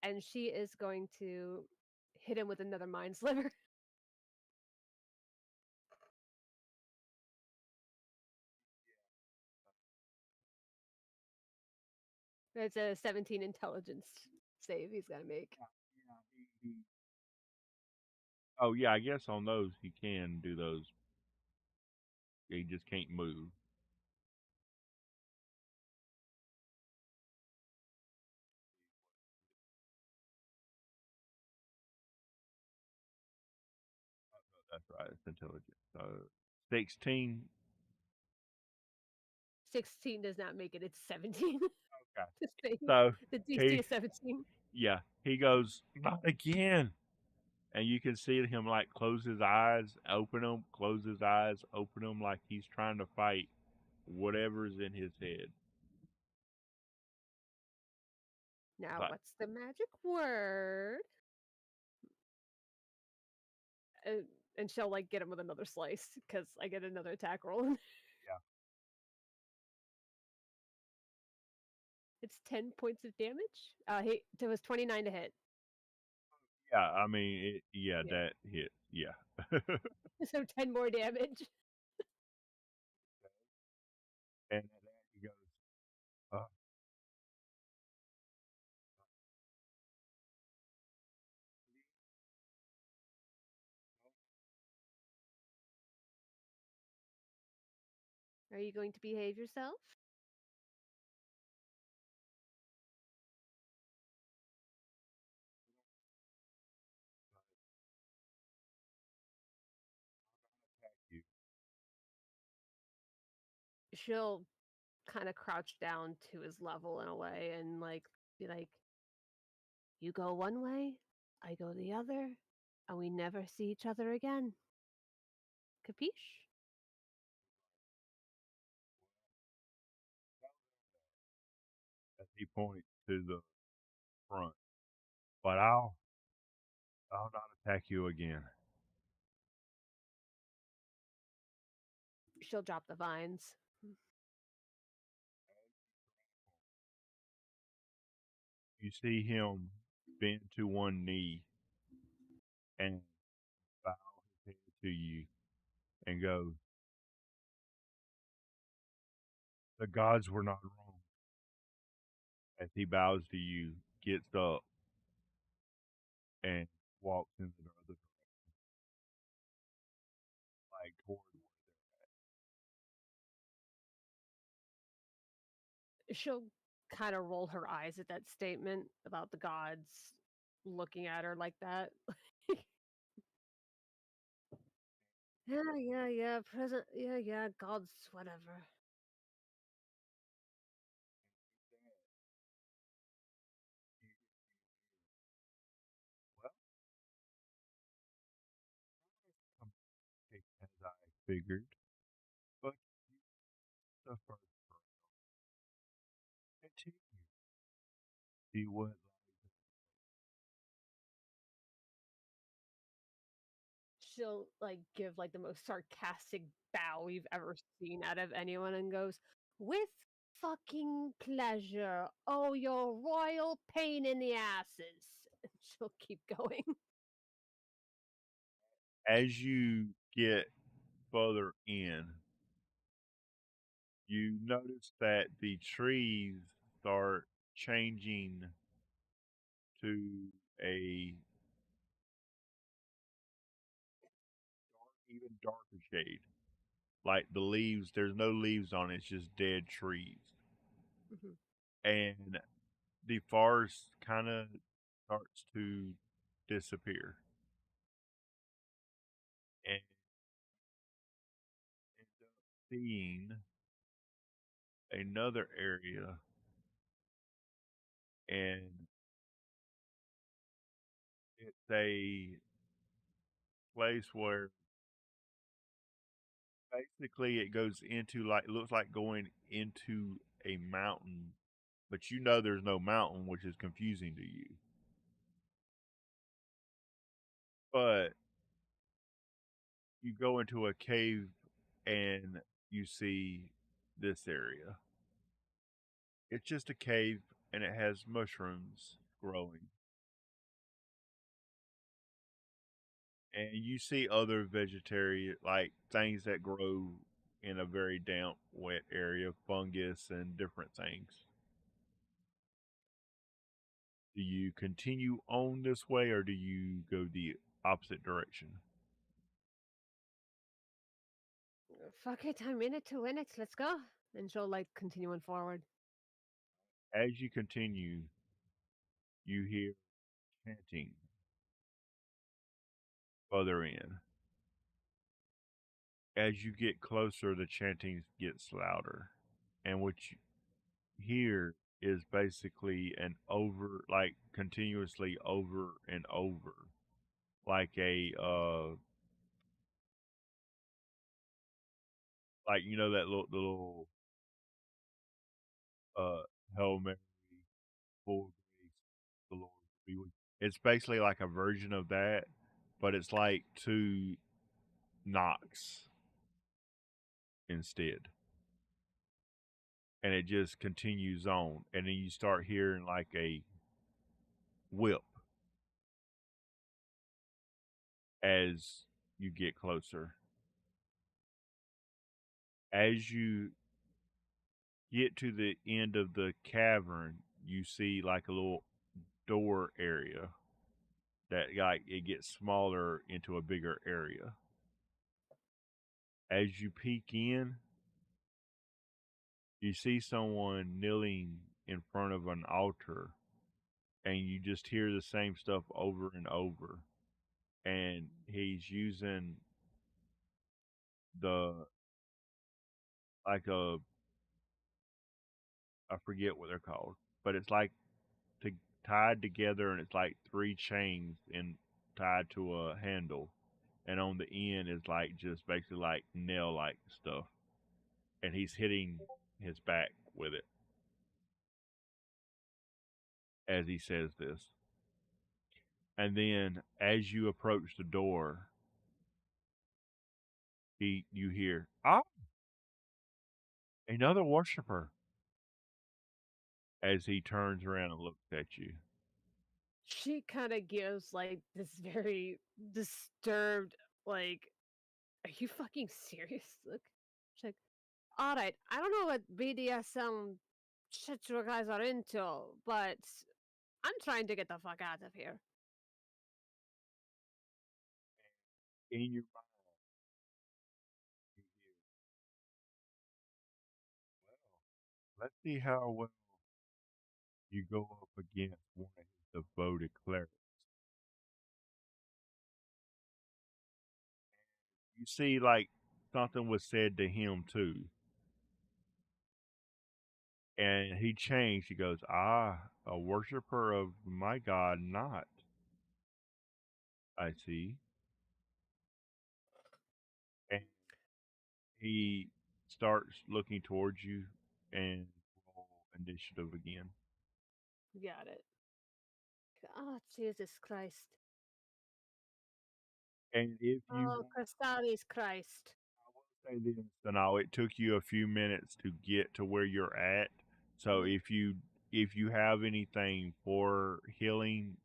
And she is going to hit him with another mind sliver. It's a 17 intelligence save he's going to make. Yeah, yeah. Oh yeah, I guess on those he can do those. He just can't move. That's right. It's intelligent. So 16. 16 does not make it. It's 17 Okay. to save. So The DC he is 17. yeah he goes not again, and you can see him like close his eyes, open them, close his eyes, open them, like he's trying to fight whatever's in his head. Now, Like what's the magic word? Uh, and she'll like get him with another slice because I get another attack roll. yeah, It's 10 points of damage. There was 29 to hit. yeah. I mean, yeah, Yeah. that hit. Yeah. So 10 more damage. And at that he goes, uh, Are you going to behave yourself? attack you. She'll kind of crouch down to his level in a way and like be like, "You go one way, I go the other, and we never see each other again. Capiche?" As he points to the front, but I'll not attack you again. She'll drop the vines. You see him bend to one knee and bow his head to you and go, "The gods were not wrong." As he bows to you, gets up and walks in the other direction, like toward where She'll kind of roll her eyes at that statement about the gods looking at her like that. Yeah, yeah, yeah, present, yeah, yeah, gods, whatever. well, as I figured. the first continue. See what She'll like give like the most sarcastic bow we've ever seen out of anyone and goes, "With fucking pleasure. Oh, your royal pain in the asses." And she'll keep going. as you get further in, you notice that the trees start changing to a even darker shade. Like the leaves, there's no leaves on it, it's just dead trees. Mhm. And the forest kind of starts to disappear. And end up seeing another area, and it's a place where basically it goes into like looks like going into a mountain, but you know there's no mountain, which is confusing to you. But you go into a cave and you see this area. It's just a cave and it has mushrooms growing. And you see other vegetarian like things that grow in a very damp, wet area, fungus and different things. Do you continue on this way or do you go the opposite direction? Fuck it, I'm in it to win it. Let's go. And she'll like continuing forward. As you continue, you hear chanting further in. As you get closer, the chanting gets louder. And what you hear is basically an over, like continuously over and over, like like you know that little uh, Hail Mary, full of grace, the Lord be with you. It's basically like a version of that, but it's like two knocks instead. And it just continues on. And then you start hearing like a whip as you get closer. As you get to the end of the cavern, you see like a little door area that like it gets smaller into a bigger area. As you peek in, you see someone kneeling in front of an altar and you just hear the same stuff over and over. And he's using the like a I forget what they're called, but it's like to, tied together and it's like three chains and tied to a handle. And on the end is like just basically like nail like stuff. And he's hitting his back with it as he says this. And then as you approach the door, you hear, "Ah, another worshiper," as he turns around and looks at you. She kind of gives like this very disturbed, like, "Are you fucking serious?" Look. She's like, "All right, I don't know what BDSM shit you guys are into, but I'm trying to get the fuck out of here." In your mind, you hear, well, let's see how well you go up against one of his devoted clerics. You see, like, something was said to him too. And he changed. He goes, "Ah, a worshiper of my God, not. I see." And he starts looking towards you and roll initiative again. Got it. Oh, Jesus Christ. And if you Oh, Christalis Christ. say this, now it took you a few minutes to get to where you're at. So Hmm. if you have anything for healing,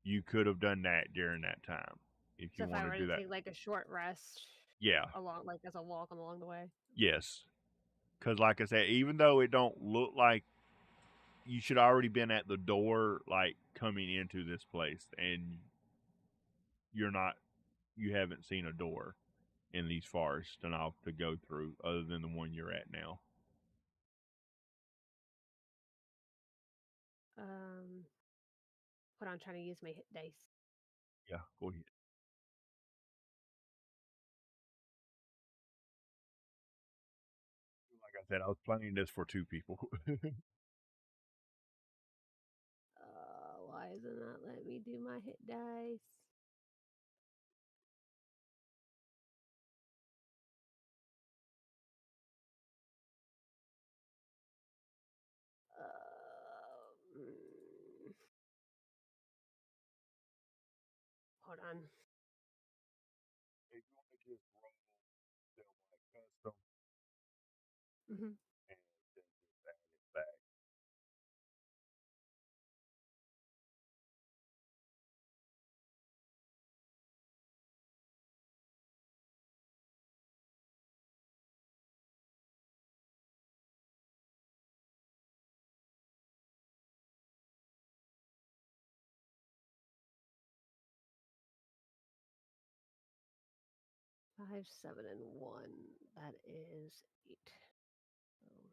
you could have done that during that time if So you if I want to were do to that. take like a short rest Yeah, along, like as a walk along the way. yes. Because like I said, even though it don't look like you should already been at the door, like coming into this place, and you're not, you haven't seen a door in these forests enough to go through, other than the one you're at now. Um, Hold on, I'm trying to use my hit dice. Yeah, go ahead. Like I said, I was planning this for two people. Why is it not letting me do my hit dice? Mm, hold on. If you want to just roll them like custom Hmm. and then just add it back. 5, 7, and 1. That is 8. Oh,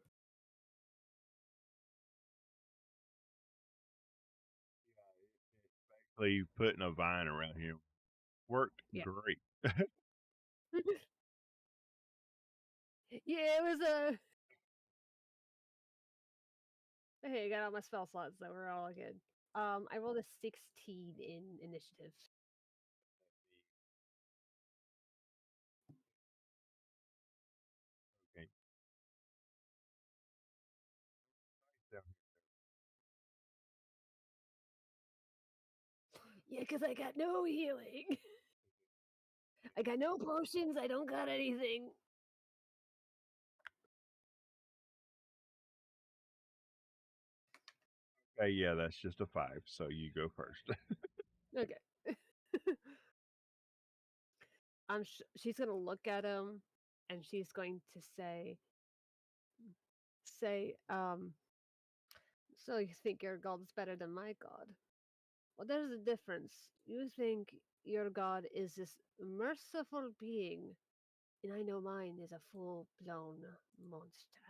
Basically, putting a vine around him worked yeah. great. Yeah, it was a. Hey, I got all my spell slots, so we're all good. I rolled a 16 in initiative. Okay. So, Yeah, because I got no healing. I got no potions. I don't got anything. okay, yeah, that's just a five. So you go first. Okay. She's gonna look at him, and she's going to say, so you think your god is better than my god? Well, there's a difference. You think your god is this merciful being, and I know mine is a full-blown monster.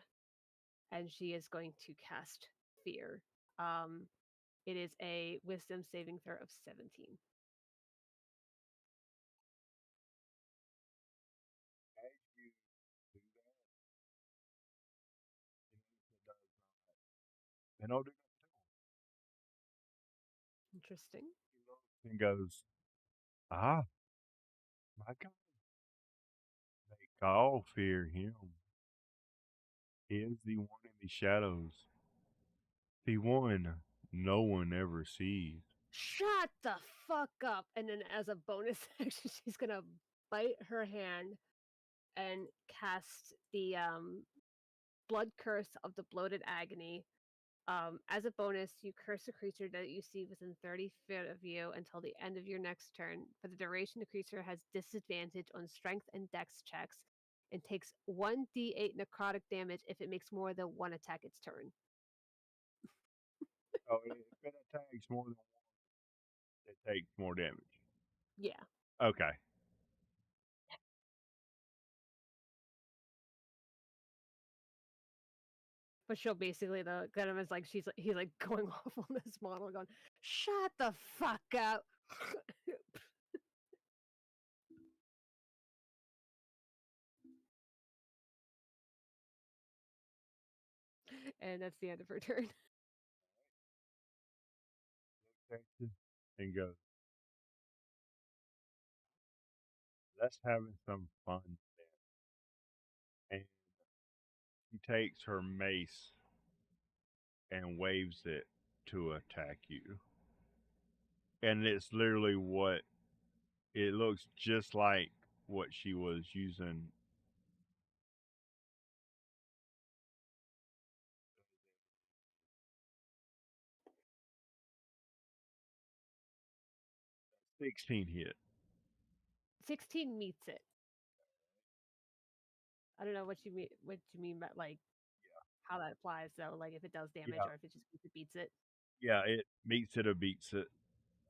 And she is going to cast fear. Um, it is a wisdom saving throw of 17. As you do that, it does not. And I'll do Interesting. that and goes, ah, my God, they all fear him. He is the one in the shadows, the one no one ever sees. Shut the fuck up! And then, as a bonus action, she's gonna bite her hand and cast the blood curse of the bloated agony. As a bonus, you curse a creature that you see within 30 feet of you until the end of your next turn. For the duration, the creature has disadvantage on strength and dex checks and takes 1d8 necrotic damage if it makes more than one attack its turn. So if it attacks more than one, it takes more damage. Yeah. Okay. But she'll basically, the Venom is like, he's like going off on this model, going, shut the fuck up. And that's the end of her turn. Texas and goes, let's having some fun then. She takes her mace and waves it to attack you. And it's literally what it looks just like what she was using 16 hit. 16 meets it. I don't know what you mean by like how that applies though, like if it does damage Yeah, or if it just means it beats it. yeah, it meets it or beats it.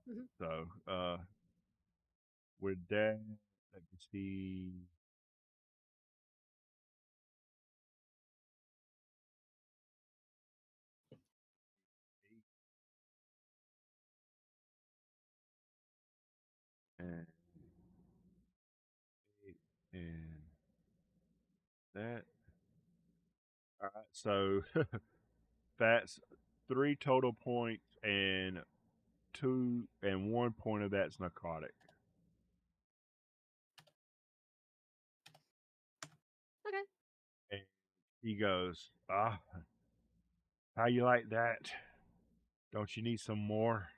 Mhm. So, with that, let me see. And, and that. All right. So that's three total points, and two and 1 point of that's necrotic. Okay. And he goes, "Ah, how you like that? Don't you need some more?"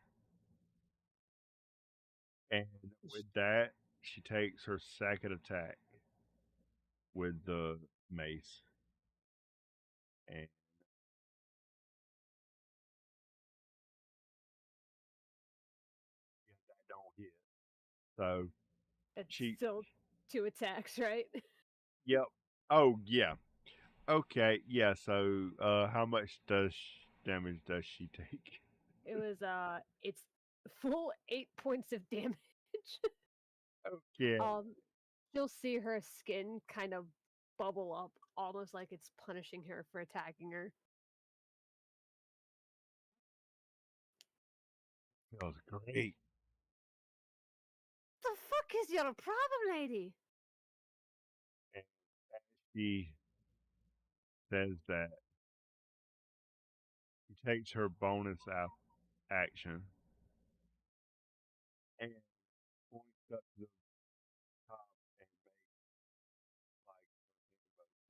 And with that, she takes her second attack with the mace, and that don't hit. So It's she, still two attacks, right? yep. Oh yeah. Okay. Yeah. So how much does damage does she take? It was it's full 8 points of damage. Okay. um you'll see her skin kind of bubble up, almost like it's punishing her for attacking her. Feels great. The fuck is your problem, lady? And she says that she takes her bonus action and points up to the top and makes like a motion.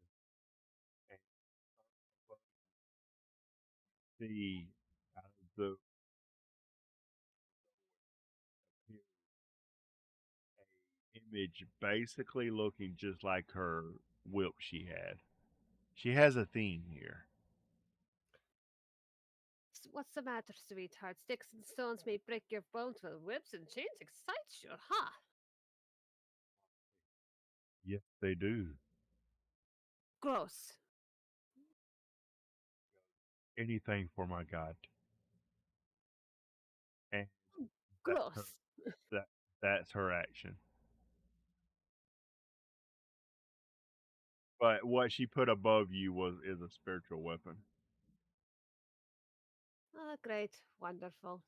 And see out of the appears a image basically looking just like her whip she had. She has a theme here. What's the matter, sweetheart? Sticks and stones may break your bones, but whips and chains excite you, huh? Yes, they do. Gross. Anything for my God. And that's her Gross. that that's her action. But what she put above you was is a spiritual weapon. Ah, great. Wonderful.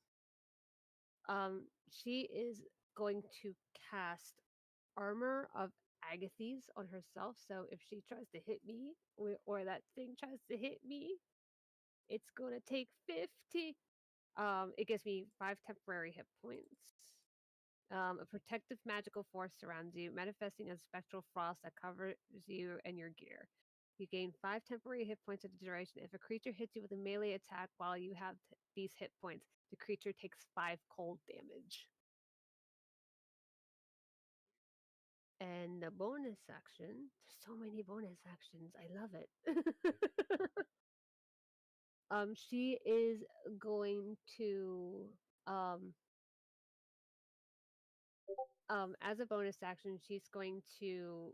She is going to cast Armor of Agathes on herself. So if she tries to hit me, or that thing tries to hit me, it's gonna take 50. It gives me 5 temporary hit points. A protective magical force surrounds you, manifesting as spectral frost that covers you and your gear. You gain 5 temporary hit points at the duration. If a creature hits you with a melee attack while you have these hit points, the creature takes 5 cold damage. And the bonus action, there's so many bonus actions. I love it. She is going to um as a bonus action, she's going to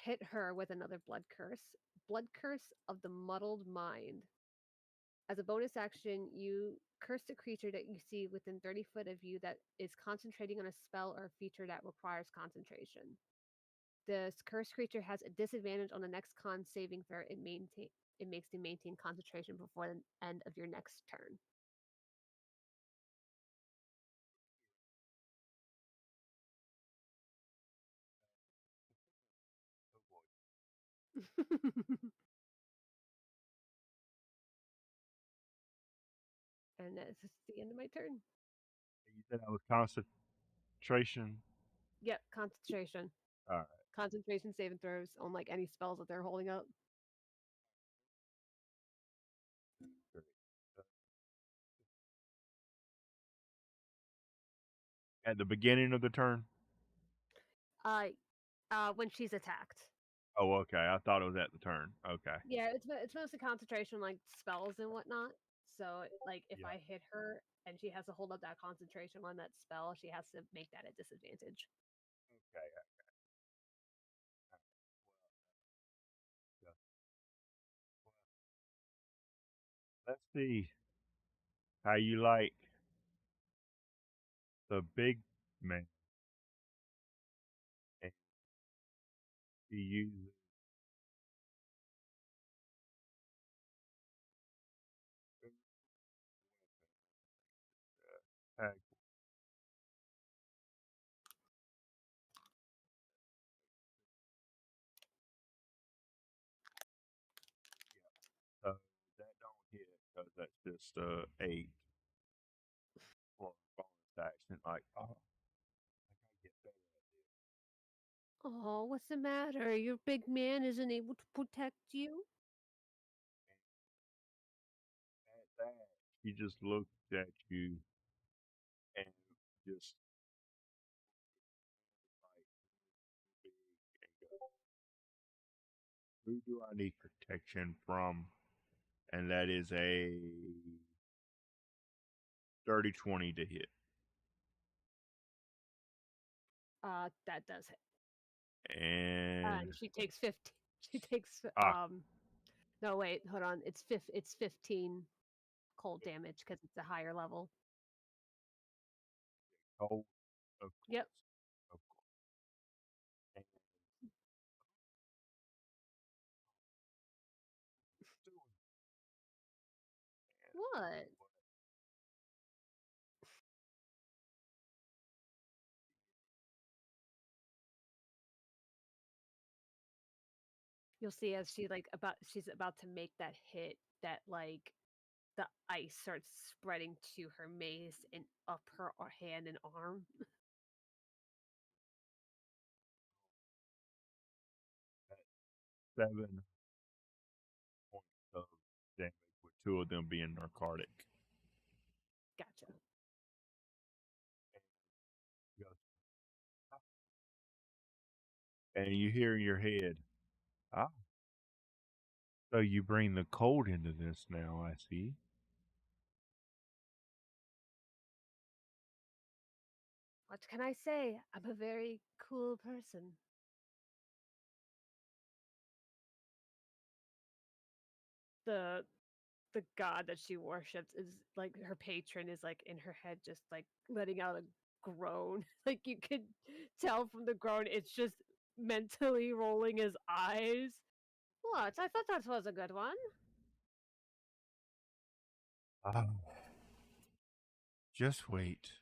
hit her with another blood curse. Blood curse of the muddled mind. As a bonus action, you curse a creature that you see within 30 foot of you that is concentrating on a spell or a feature that requires concentration. This cursed creature has a disadvantage on the next con saving throw it makes you maintain concentration before the end of your next turn. And that's the end of my turn. You said that was concentration. Yep, concentration. All right. Concentration saving throws on like any spells that they're holding up. At the beginning of the turn? Uh, when she's attacked. Oh, okay. I thought it was at the turn. Okay. Yeah, it's mostly concentration, like spells and whatnot. So, like, if Yeah. I hit her and she has to hold up that concentration on that spell, she has to make that a disadvantage. Okay. Yeah. Let's see how you like the big man. And he uses attack. So that don't hit because that's just 8 for bonus action. Like, oh, I gotta get better at this. Oh, what's the matter? Your big man isn't able to protect you? And at that, he just looks at you and just like big and goes, "Who do I need protection from?" And that is a 30-20 to hit. That does hit. And And she takes 15. She takes ah, no wait, hold on. It's 15 cold damage because it's a higher level. cold, of Yep. course, of course. And doing that, What? but You'll see as she's about to make that hit that like the ice starts spreading to her mace and up her hand and arm. at 7 points of damage, with 2 of them being narcotic. Gotcha. He goes, "Ah," and you hear in your head, ah, so you bring the cold into this now, I see. What can I say? I'm a very cool person. The the god that she worships is like her patron is like in her head just like letting out a groan. Like you could tell from the groan it's just mentally rolling his eyes. What? I thought that was a good one. Ah, just wait,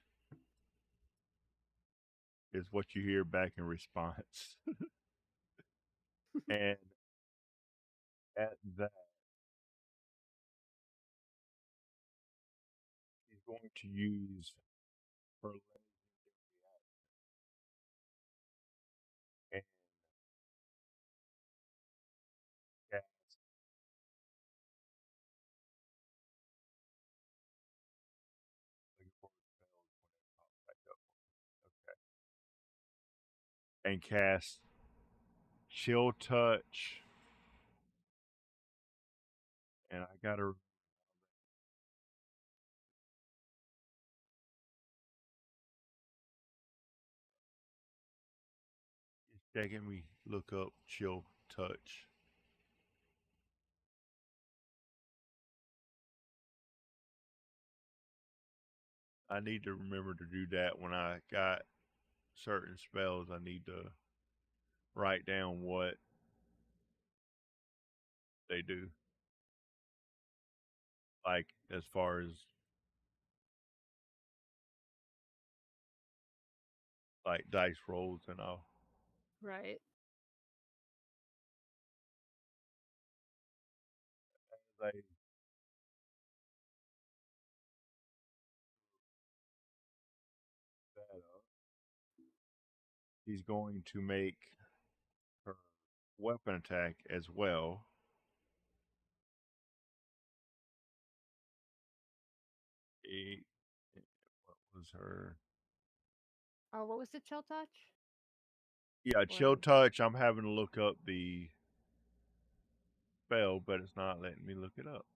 is what you hear back in response. And at that, she's going to use her legendary action and cast looking for spells when it pops back up. Okay. And cast Chill Touch. And I gotta it's making me look up Chill Touch. I need to remember to do that when I got certain spells. I need to write down what they do, like as far as like dice rolls and all. Right. They that up. He's going to make her weapon attack as well. Eight. What was her? What was the chill touch? Yeah, chill Or touch. I'm having to look up the spell, but it's not letting me look it up.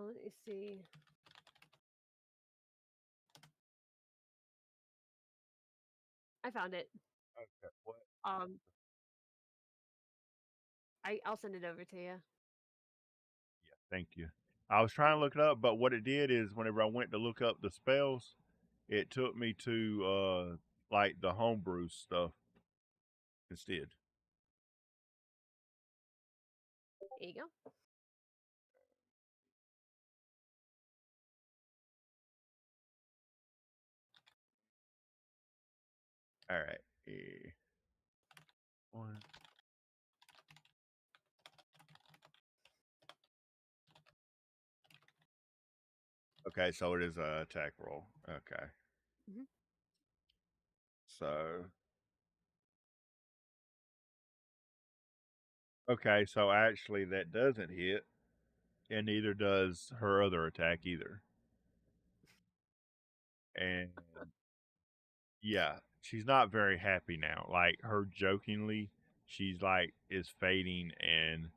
let me see. I found it. Okay, what? Um, I'll send it over to you. Yeah, thank you. I was trying to look it up, but what it did is whenever I went to look up the spells, it took me to like the homebrew stuff instead. There you go. All right. One. Okay, so it is a attack roll. Okay. Hmm. So okay, so actually that doesn't hit, and neither does her other attack either. And yeah, she's not very happy now. Like her jokingly, she's like is fading, and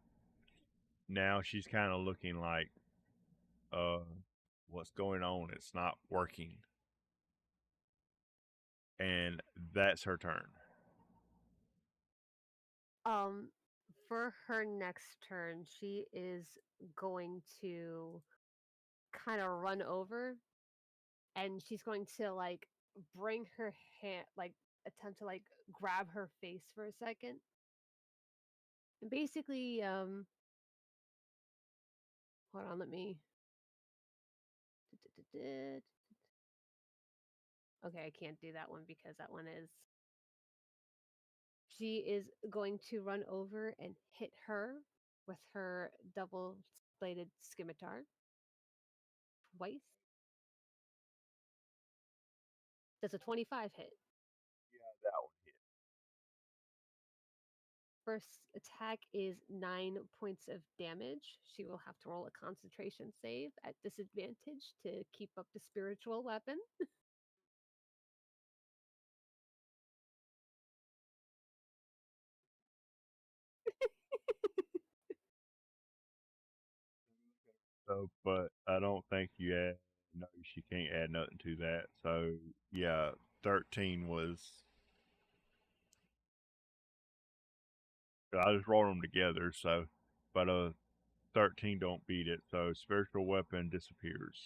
now she's kind of looking like, uh, what's going on? It's not working, and that's her turn. Um, for her next turn, she is going to kind of run over, and she's going to like bring her hand, like attempt to like grab her face for a second, and basically, hold on, let me. Okay, I can't do that one because that one is. She is going to run over and hit her with her double bladed scimitar twice. Does a 25 hit? Yeah, that one hit. First attack is 9 points of damage. She will have to roll a concentration save at disadvantage to keep up the spiritual weapon. So, but I don't think you add. No, she can't add nothing to that. So yeah, 13 was. I just rolled them together. So, but 13 don't beat it. So spiritual weapon disappears.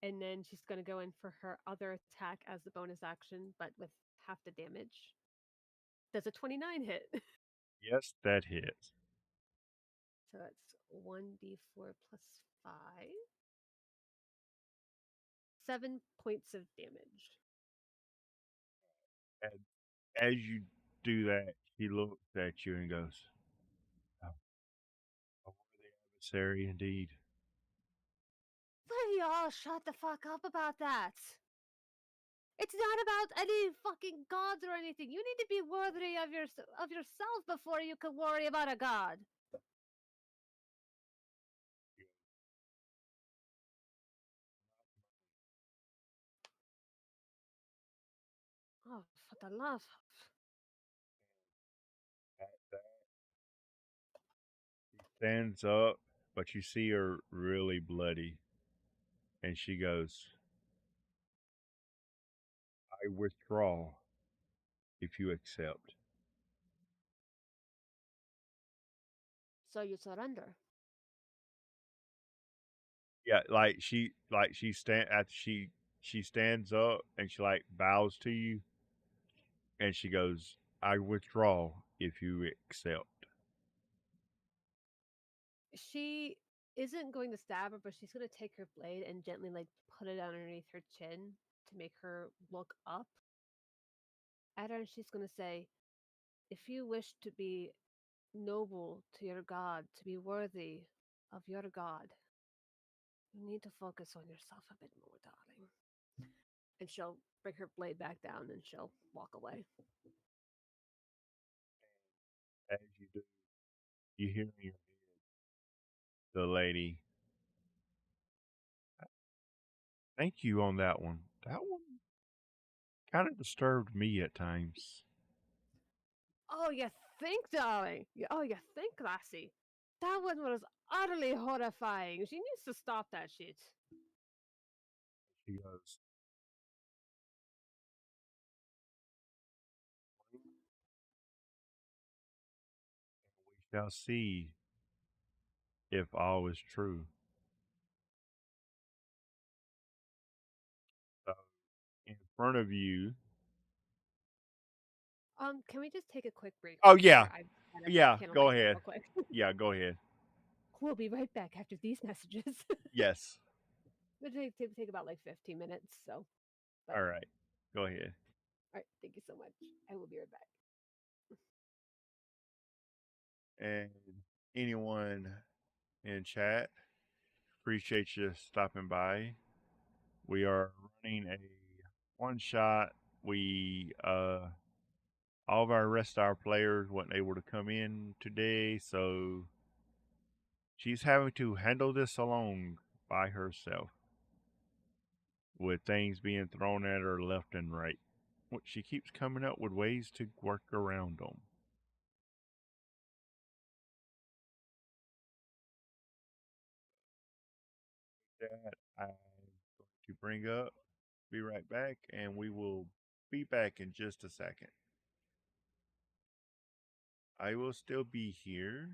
And then she's going to go in for her other attack as the bonus action, but with half the damage. Does a 29 hit? Yes, that hits. So that's 1d4 plus 5. 7 points of damage. And as you do that, he looks at you and goes, "Oh, a worthy adversary indeed." Will you all shut the fuck up about that? It's not about any fucking gods or anything. You need to be worthy of yourself before you can worry about a god. Oh, for the love. At that, she stands up, but you see her really bloody, and she goes, "I withdraw if you accept." So you surrender. Yeah, like she stand after she stands up and she like bows to you, and she goes, "I withdraw if you accept." She isn't going to stab her, but she's going to take her blade and gently like put it underneath her chin to make her look up at her. And she's going to say, "If you wish to be noble to your god, to be worthy of your god, you need to focus on yourself a bit more, darling." And she'll bring her blade back down and she'll walk away. As you do, you hear in your the lady, Thank you on that one. That one kind of disturbed me at times. Oh, you think, darling? Oh, you think, lassie? That one was utterly horrifying. She needs to stop that shit. She goes, "We shall see if all is true." So, in front of you. Can we just take a quick break Oh, right yeah. there? I gotta Yeah. handle Go my kid ahead. real quick. Yeah. Go ahead. We'll be right back after these messages. Yes. It'll take about like 15 minutes. So, but All right. Go ahead. all right, thank you so much. I will be right back. And anyone in chat, appreciate you stopping by. We are running a one shot. We all of our rest of our players weren't able to come in today, so she's having to handle this alone by herself with things being thrown at her left and right. She keeps coming up with ways to work around them. That I'm going to bring up. Be right back, and we will be back in just a second. I will still be here.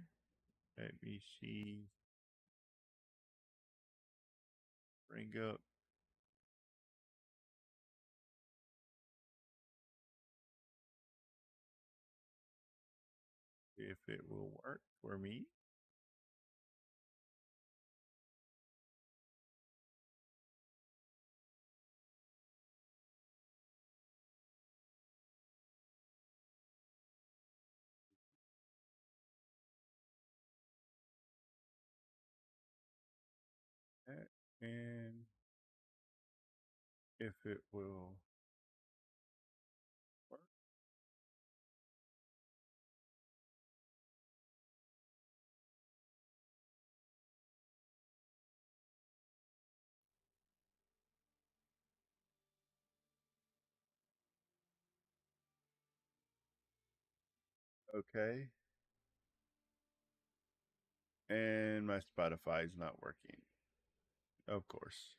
Let me see. Bring up if it will work for me. And if it will work. Okay. And my Spotify is not working. Of course.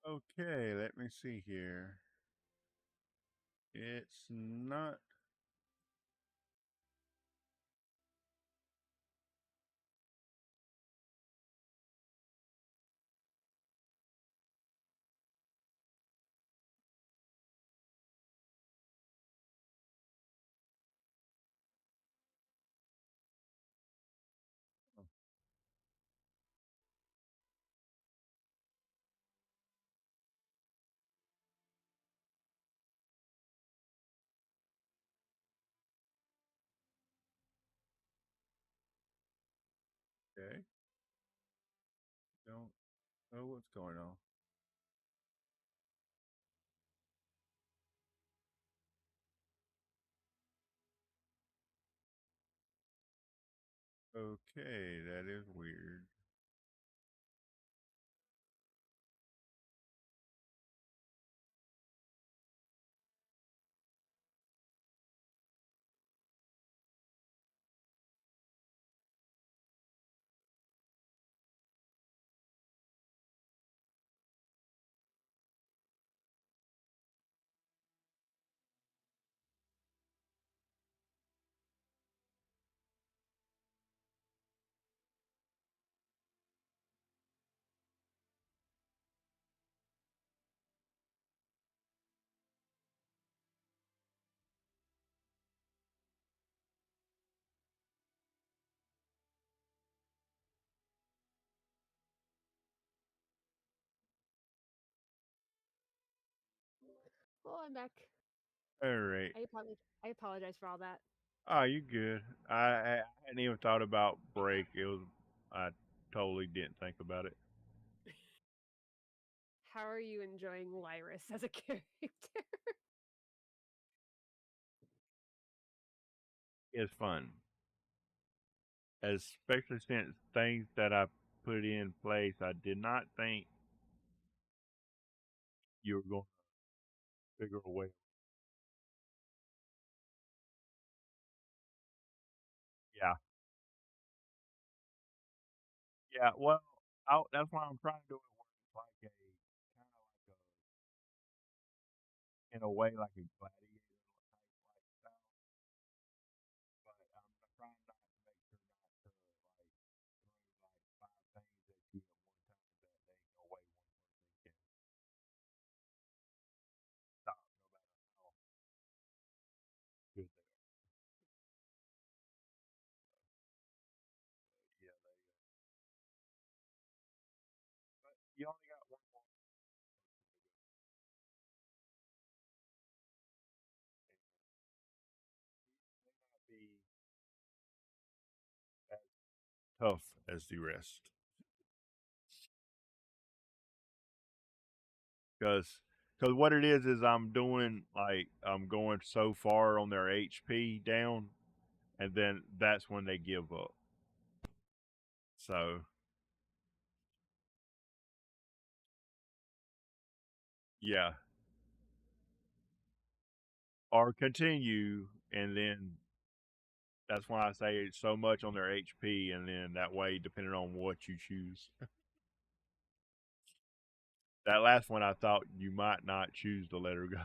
Okay, let me see here. It's not. Okay. Don't know what's going on. Okay, that is weird. Oh, I'm back. All right. I apologize for all that. Oh, you good. I hadn't even thought about break. I totally didn't think about it. How are you enjoying Lyrus as a character? It's fun, especially since things that I put in place, I did not think you were going to figure a way. Yeah, yeah. Well, that's why I'm trying to do it where it's like a kind of like a in a way like a gladiator type like style, but I'm trying not to make sure not to like throw like five things at you at one time that ain't no way one person can stop, no matter how good they are. Yeah, but you only got one more, and may not be as tough as the rest. Because what it is I'm doing like I'm going so far on their HP down, and then that's when they give up. So yeah, or continue, and then that's why I say it's so much on their HP, and then that way, depending on what you choose. That last one, I thought you might not choose to let her go.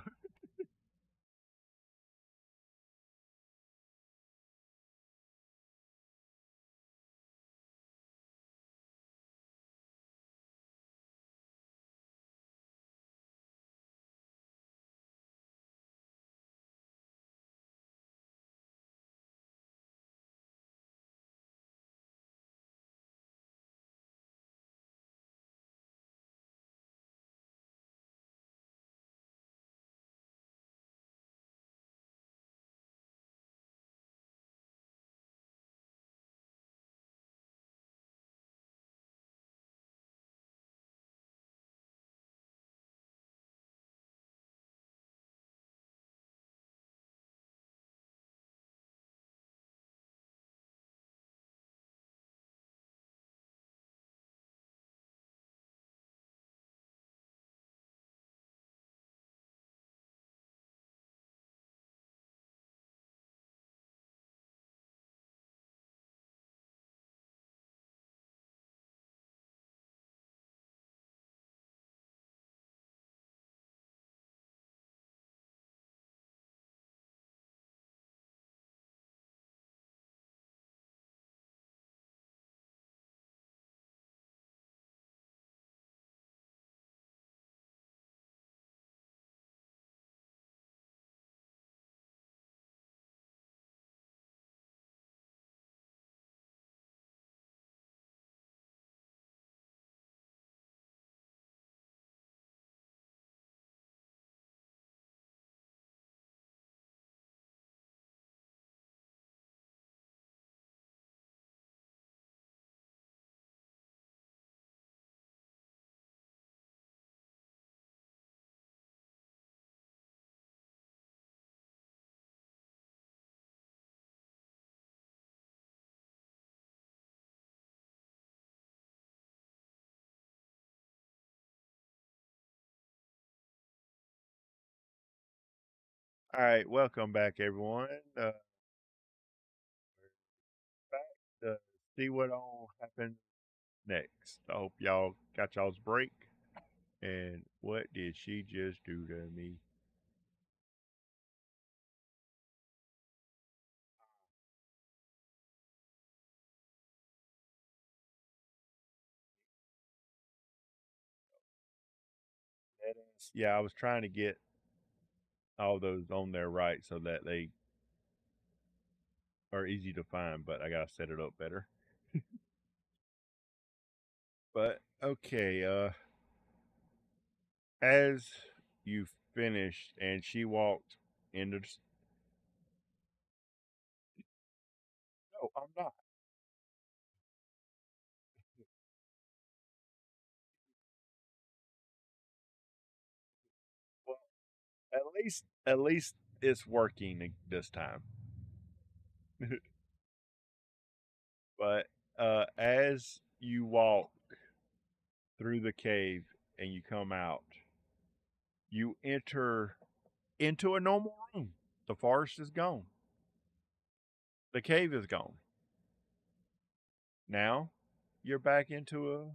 All right, welcome back, everyone. Back to see what all happened next. I hope y'all got y'all's break. And what did she just do to me? Yeah, I was trying to get all those on there right so that they are easy to find, but I gotta set it up better. But okay, as you finished and she walked into the, no, I'm not. Well, at least it's working this time. But as you walk through the cave and you come out, you enter into a normal room. The forest is gone. The cave is gone. Now you're back into a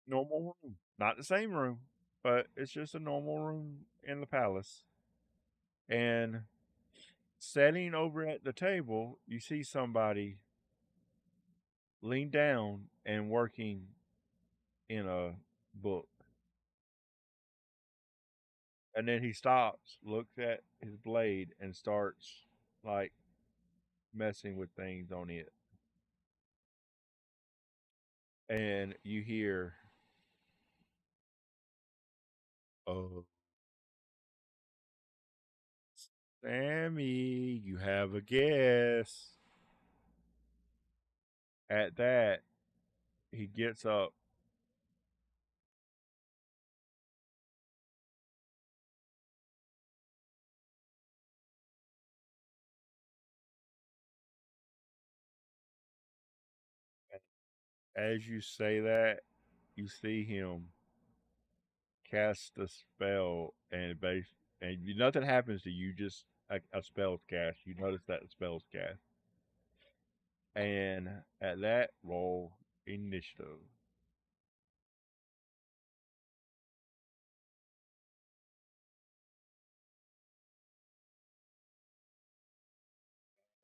normal room. Not the same room, but it's just a normal room in the palace. And sitting over at the table, you see somebody lean down and working in a book. And then he stops, looks at his blade, and starts like messing with things on it. And you hear, "Oh, Sammy, you have a guess." At that, he gets up. As you say that, you see him cast a spell, nothing happens to you. Just a spell's cast. You notice that the spell's cast, and at that, roll initiative.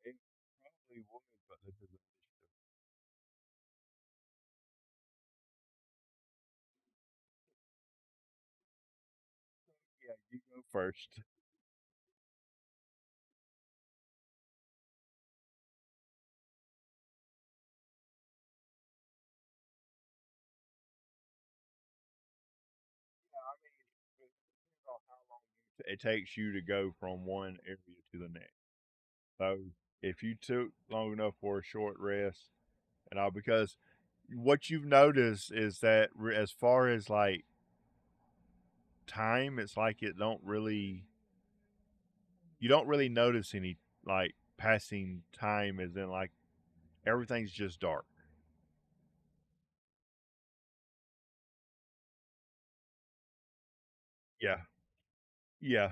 It probably would, but this is initiative. Yeah, you go first. I mean, it depends on how long it takes you to go from one area to the next. So if you took long enough for a short rest, and all, because what you've noticed is that as far as like time, it's like it don't really you don't really notice any like passing time, as in like everything's just dark. Yeah, yeah.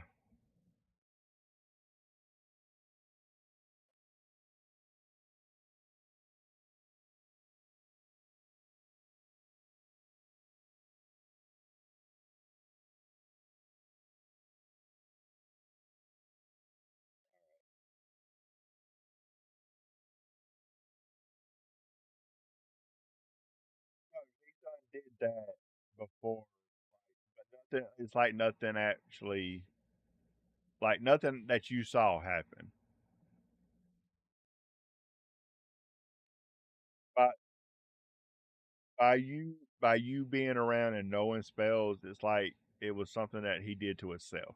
No, he done did that before, but nothing. It's like nothing actually, like nothing that you saw happen. But by you being around and knowing spells, it's like it was something that he did to himself.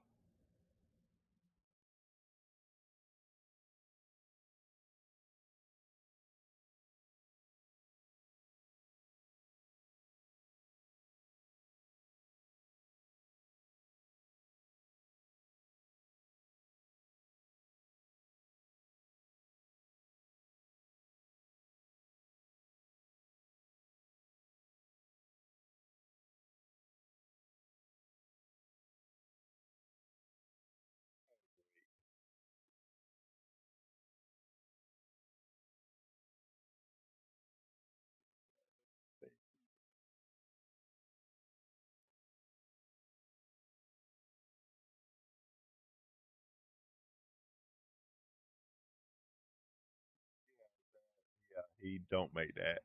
he don't make that.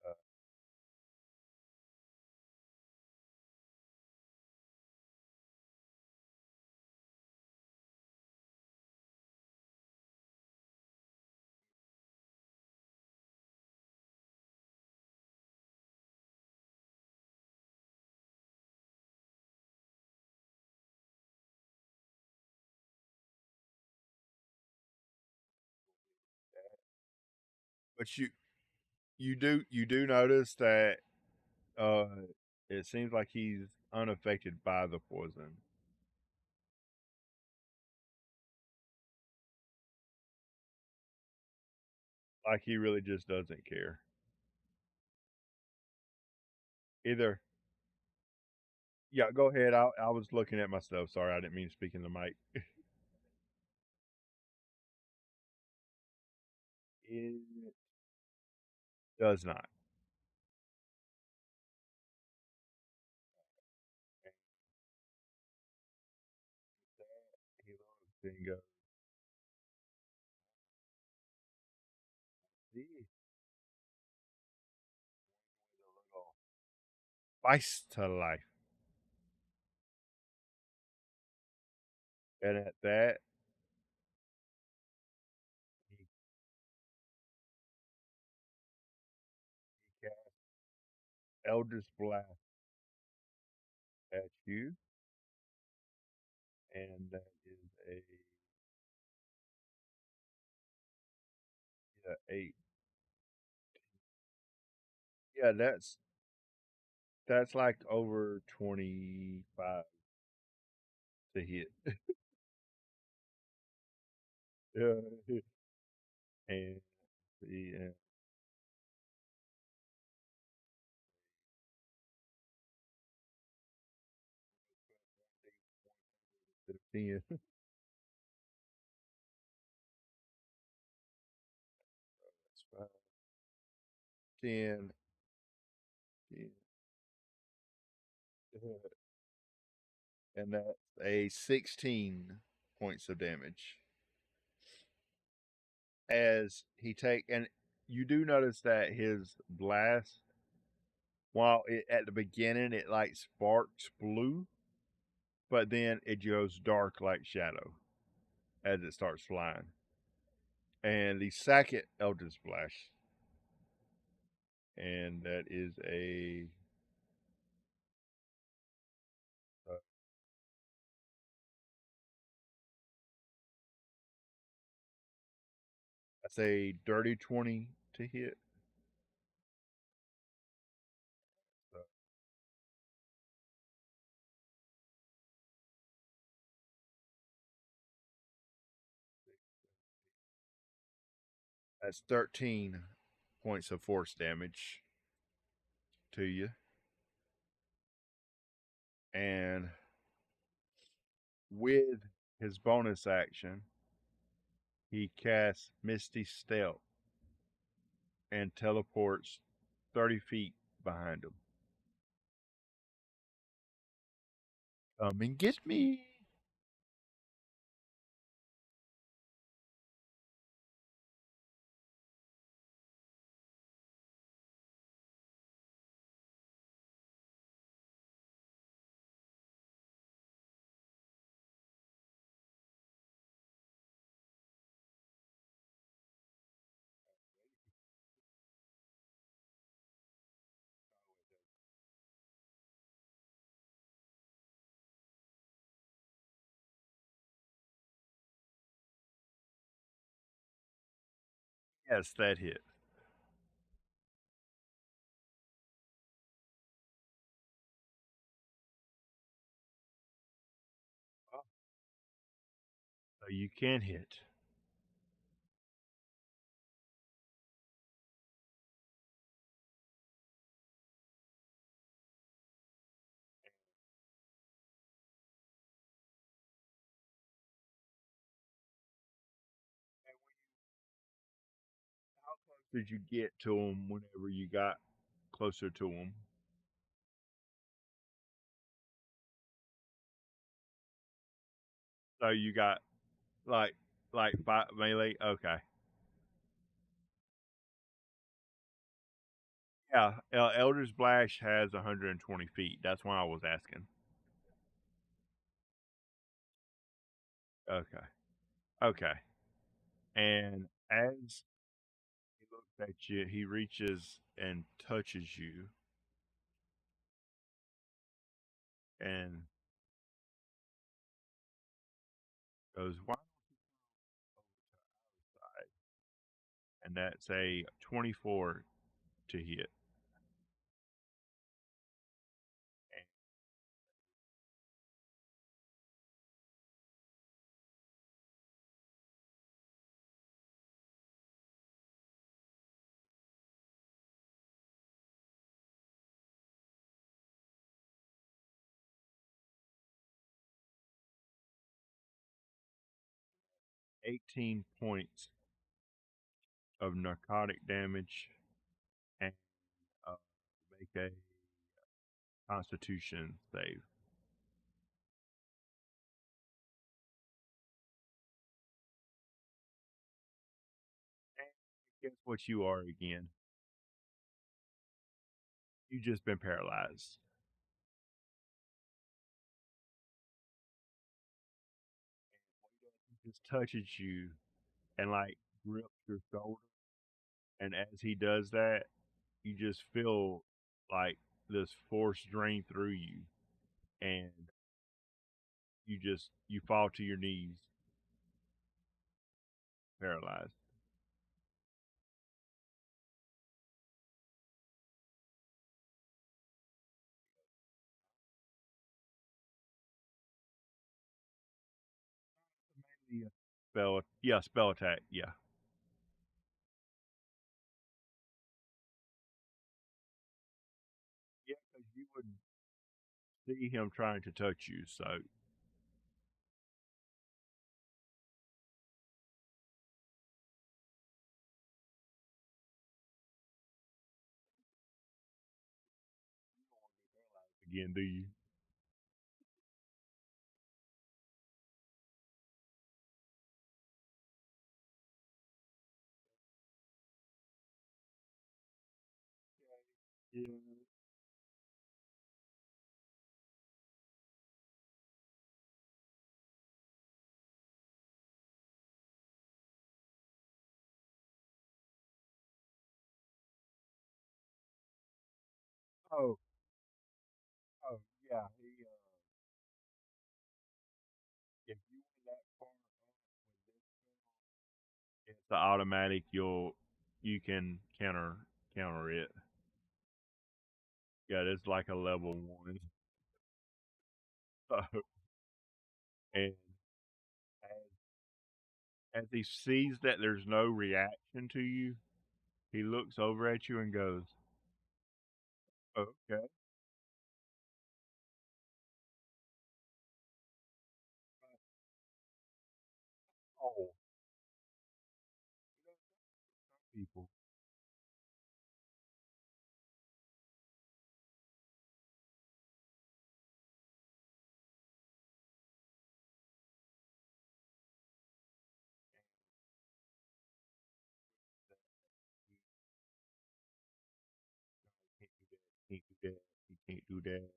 Uh, but you do notice that uh, it seems like he's unaffected by the poison. Like he really just doesn't care. Either, yeah, go ahead. I was looking at my stuff. Sorry, I didn't mean to speak in the mic. It does not. He loves bingo. See, with a little spice to life. And at that, he cast Eldritch Blast at you, and that is a yeah, eight. Yeah, that's like over 25 to hit. Yeah, and the 10. That's 5, 10, 10, and that's a 16 points of damage. As he take and you do notice that his blast, while at the beginning it like sparks blue, but then it goes dark like shadow as it starts flying. And the second Eldritch Blast, and that is uh, that's a dirty 20 to hit. So that's 13 points of force damage to you. And with his bonus action, he casts Misty Step and teleports 30 feet behind him. Come and get me. Yes, that hit. Oh, so you can hit. How close did you get to him whenever you got closer to him? So you got like five melee. Okay. Yeah. Elder's Blast has 120 feet. That's why I was asking. Okay. Okay. And as he looks at you, he reaches and touches you and goes, "Why?" And that's a 24 to hit. And 18 points of narcotic damage and uh, make a Constitution save. And guess what you are again? You just been paralyzed. He just touches you and like grips your shoulder. And as he does that, you just feel like this force drain through you, and you fall to your knees, paralyzed. Yeah. Spell attack. Yeah, yeah, because you would see him trying to touch you. So again, do you? Yeah. Oh, oh, yeah. If you were that far up with this, it's the automatic. You can counter it. Yeah, it's like a level one. So, and as he sees that there's no reaction to you, he looks over at you and goes, "Okay." Oh, people. Can't do that. He can't do that.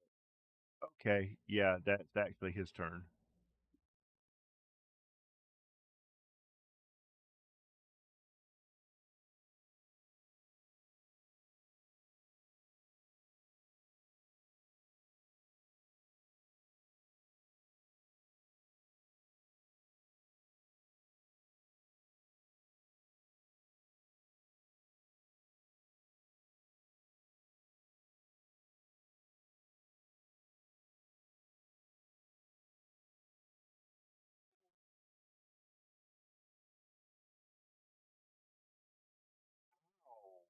Okay, yeah, that's actually his turn. Oh,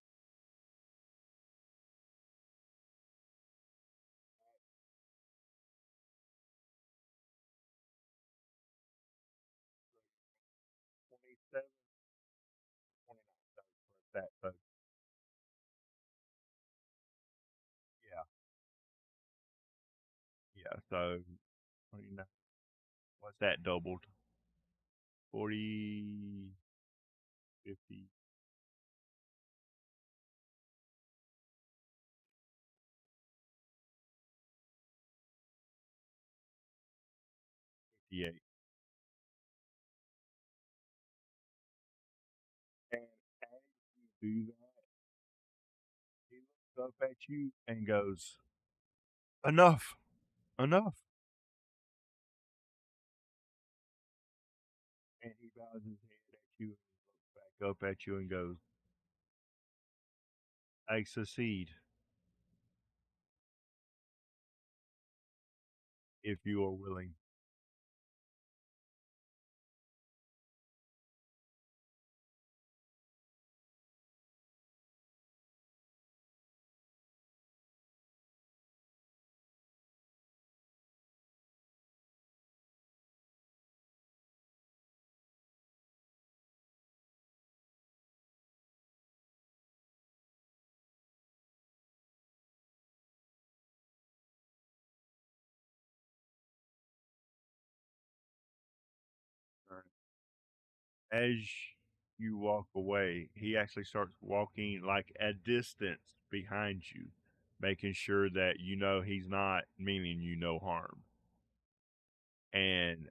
27, 29. That, so yeah, yeah. So 29. What's that doubled? 40, 50, 58. And as you do that, he looks up at you and goes, enough, enough. And he bows his head at you and looks back up at you and goes, I succeed if you are willing. As you walk away, he actually starts walking like a distance behind you, making sure that you know he's not meaning you no harm. And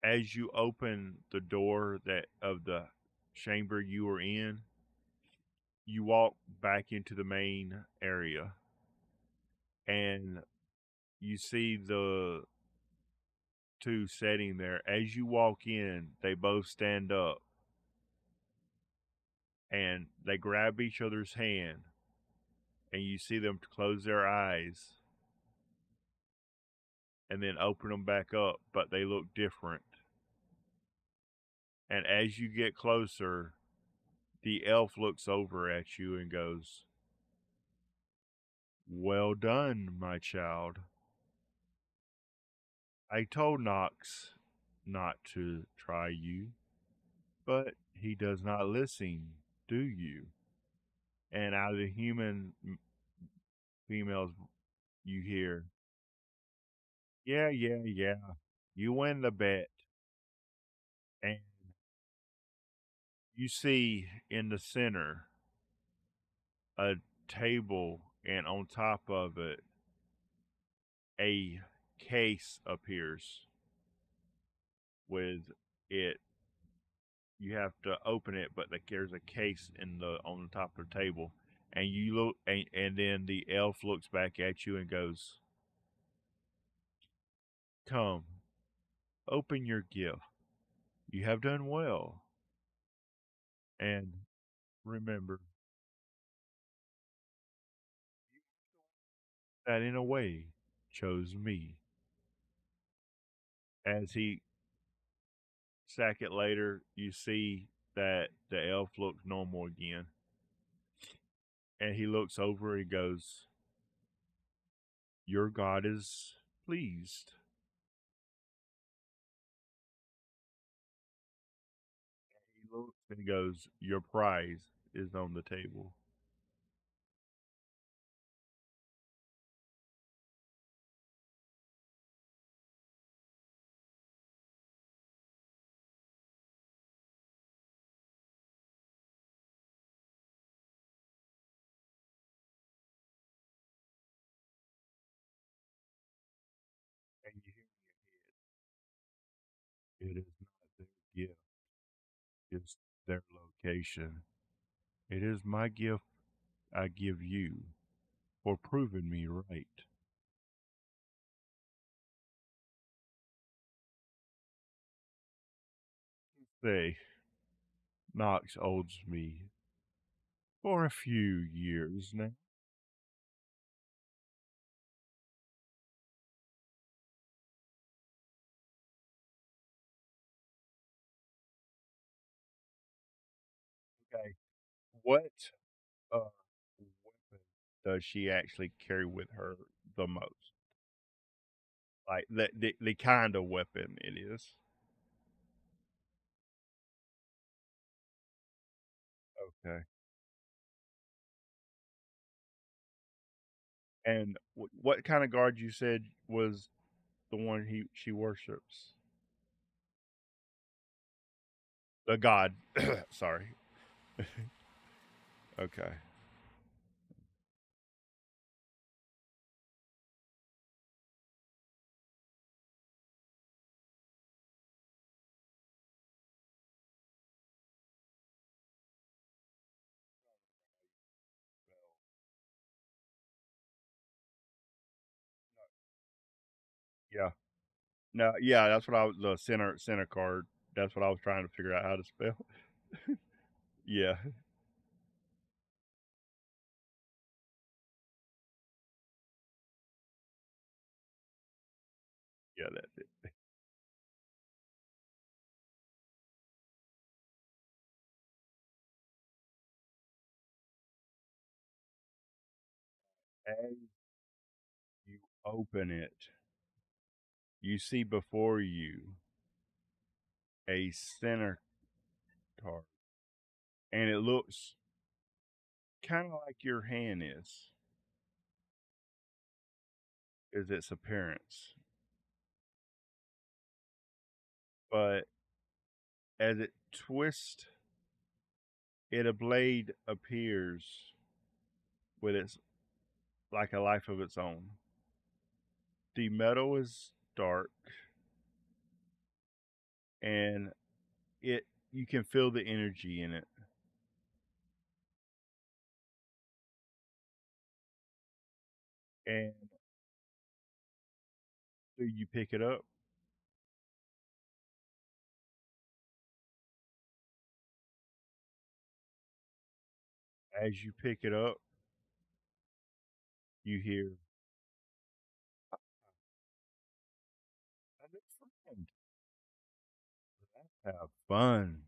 as you open the door that of the chamber you were in, you walk back into the main area and you see the two sitting there. As you walk in, they both stand up and they grab each other's hand and you see them close their eyes and then open them back up, but they look different. And as you get closer, the elf looks over at you and goes, well done, my child. I told Knox not to try you, but he does not listen, do you? And out of the human females, you hear, yeah, yeah, yeah, you win the bet. And you see in the center a table, and on top of it, a case appears with it. You have to open it, but there's a case in the on the top of the table, and you look, and then the elf looks back at you and goes, "Come, open your gift. You have done well, and remember that in a way chose me." As he second later, you see that the elf looks normal again, and he looks over and goes, "Your god is pleased." He looks and goes, "Your prize is on the table." And you hear it is not their gift, it's their location. It is my gift I give you for proving me right. Say, Knox owes me for a few years now. Okay, what weapon does she actually carry with her the most? Like the kind of weapon it is. Okay. And what kind of guard you said was the one she worships? The god. Sorry. Okay. Yeah. No, yeah, that's what I was the center card. That's what I was trying to figure out how to spell. Yeah. Yeah, that's it. As you open it, you see before you a center card, and it looks kind of like your hand is its appearance. But as it twists, it a blade appears with its like a life of its own. The metal is dark, and it you can feel the energy in it. And do you pick it up? As you pick it up, you hear "A new friend. Let's have fun."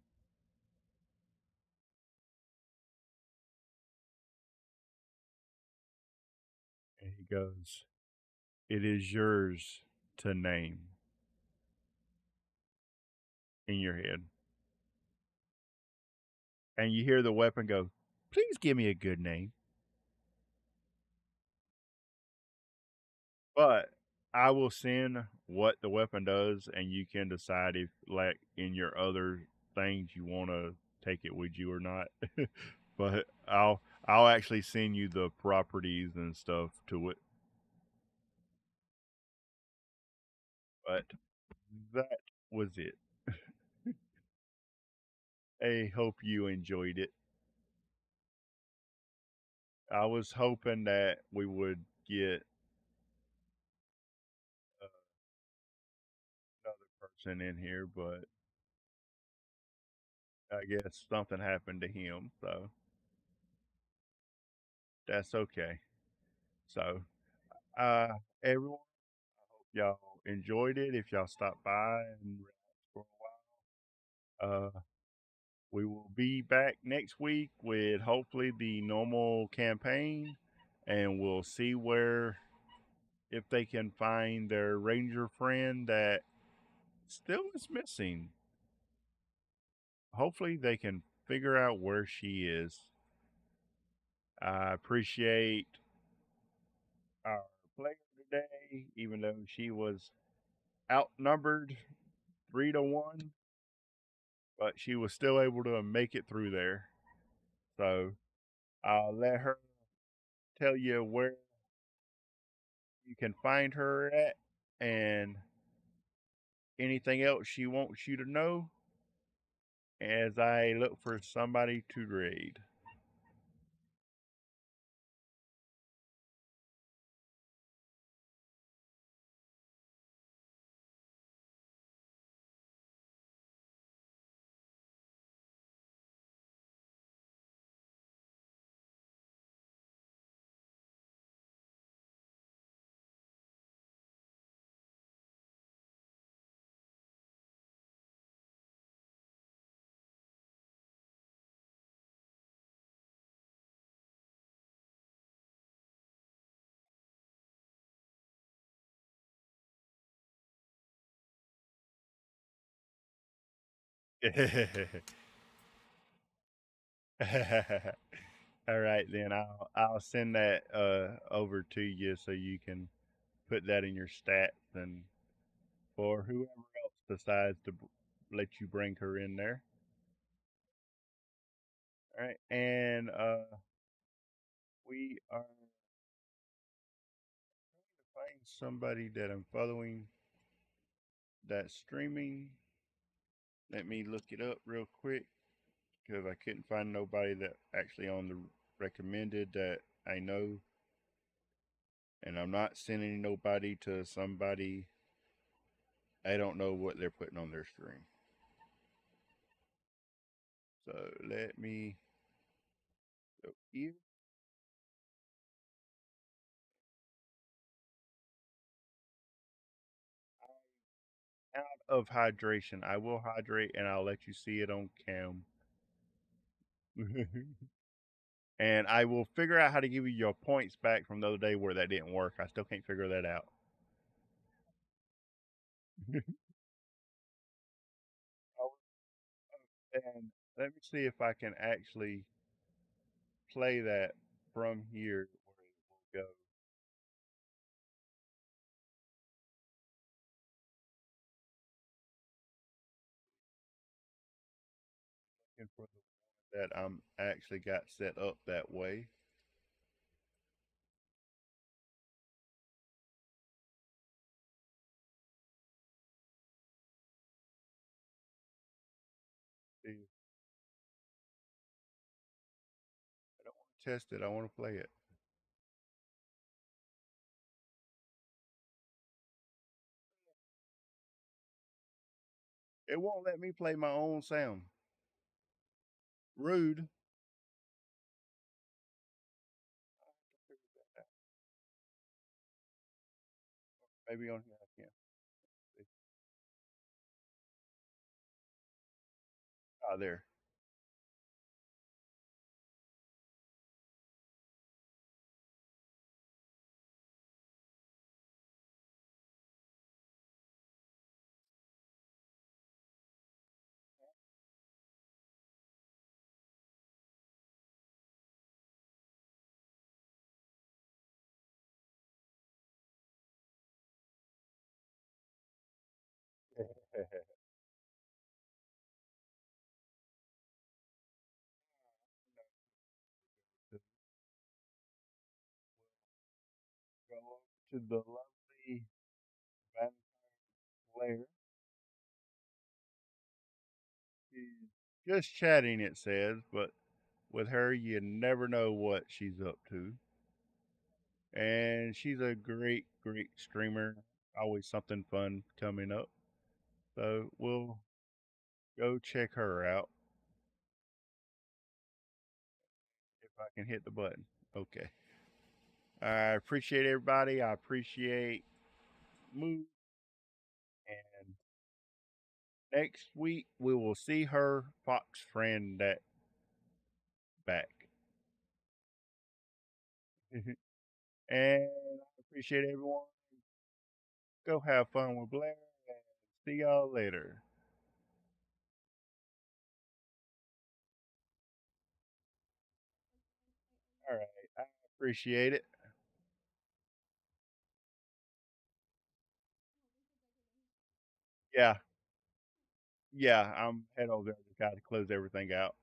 And he goes, "It is yours to name in your head." And you hear the weapon go, "Please give me a good name." But I will send what the weapon does, and you can decide if, like, in your other things, you want to take it with you or not. But I'll actually send you the properties and stuff to it. But that was it. I hope you enjoyed it. I was hoping that we would get another person in here, but I guess something happened to him, so that's okay. So, uh, everyone, y'all enjoyed it. If y'all stopped by and relaxed for a while, we will be back next week with hopefully the normal campaign, and we'll see where if they can find their ranger friend that still is missing. Hopefully, they can figure out where she is. I appreciate our player today, even though she was outnumbered 3-1, but she was still able to make it through there. So I'll let her tell you where you can find her at and anything else she wants you to know as I look for somebody to raid. All right, then I'll send that over to you so you can put that in your stats and for whoever else decides to let you bring her in there. All right, and we are trying to find somebody that I'm following that's streaming. Let me look it up real quick because I couldn't find nobody that actually on the recommended that I know, and I'm not sending nobody to somebody I don't know what they're putting on their stream. So let me go here. Out of hydration. I will hydrate and I'll let you see it on cam. And I will figure out how to give you your points back from the other day where that didn't work. I still can't figure that out. And let me see if I can actually play that from here where it will go. Looking for the one that I'm actually got set up that way. See, I don't want to test it. I want to play it. It won't let me play my own sound. Rude. Maybe on here I can. See. Ah, there. Go over to the lovely Van Blair. She's just chatting, it says, but with her, you never know what she's up to. And she's a great, great streamer. Always something fun coming up. So we'll go check her out if I can hit the button. Okay. I appreciate everybody. I appreciate Moo. And next week we will see her fox friend that back. And I appreciate everyone. Go have fun with Blair and see y'all later. All right. I appreciate it. Yeah. Yeah. I'm head over there. Just got to close everything out.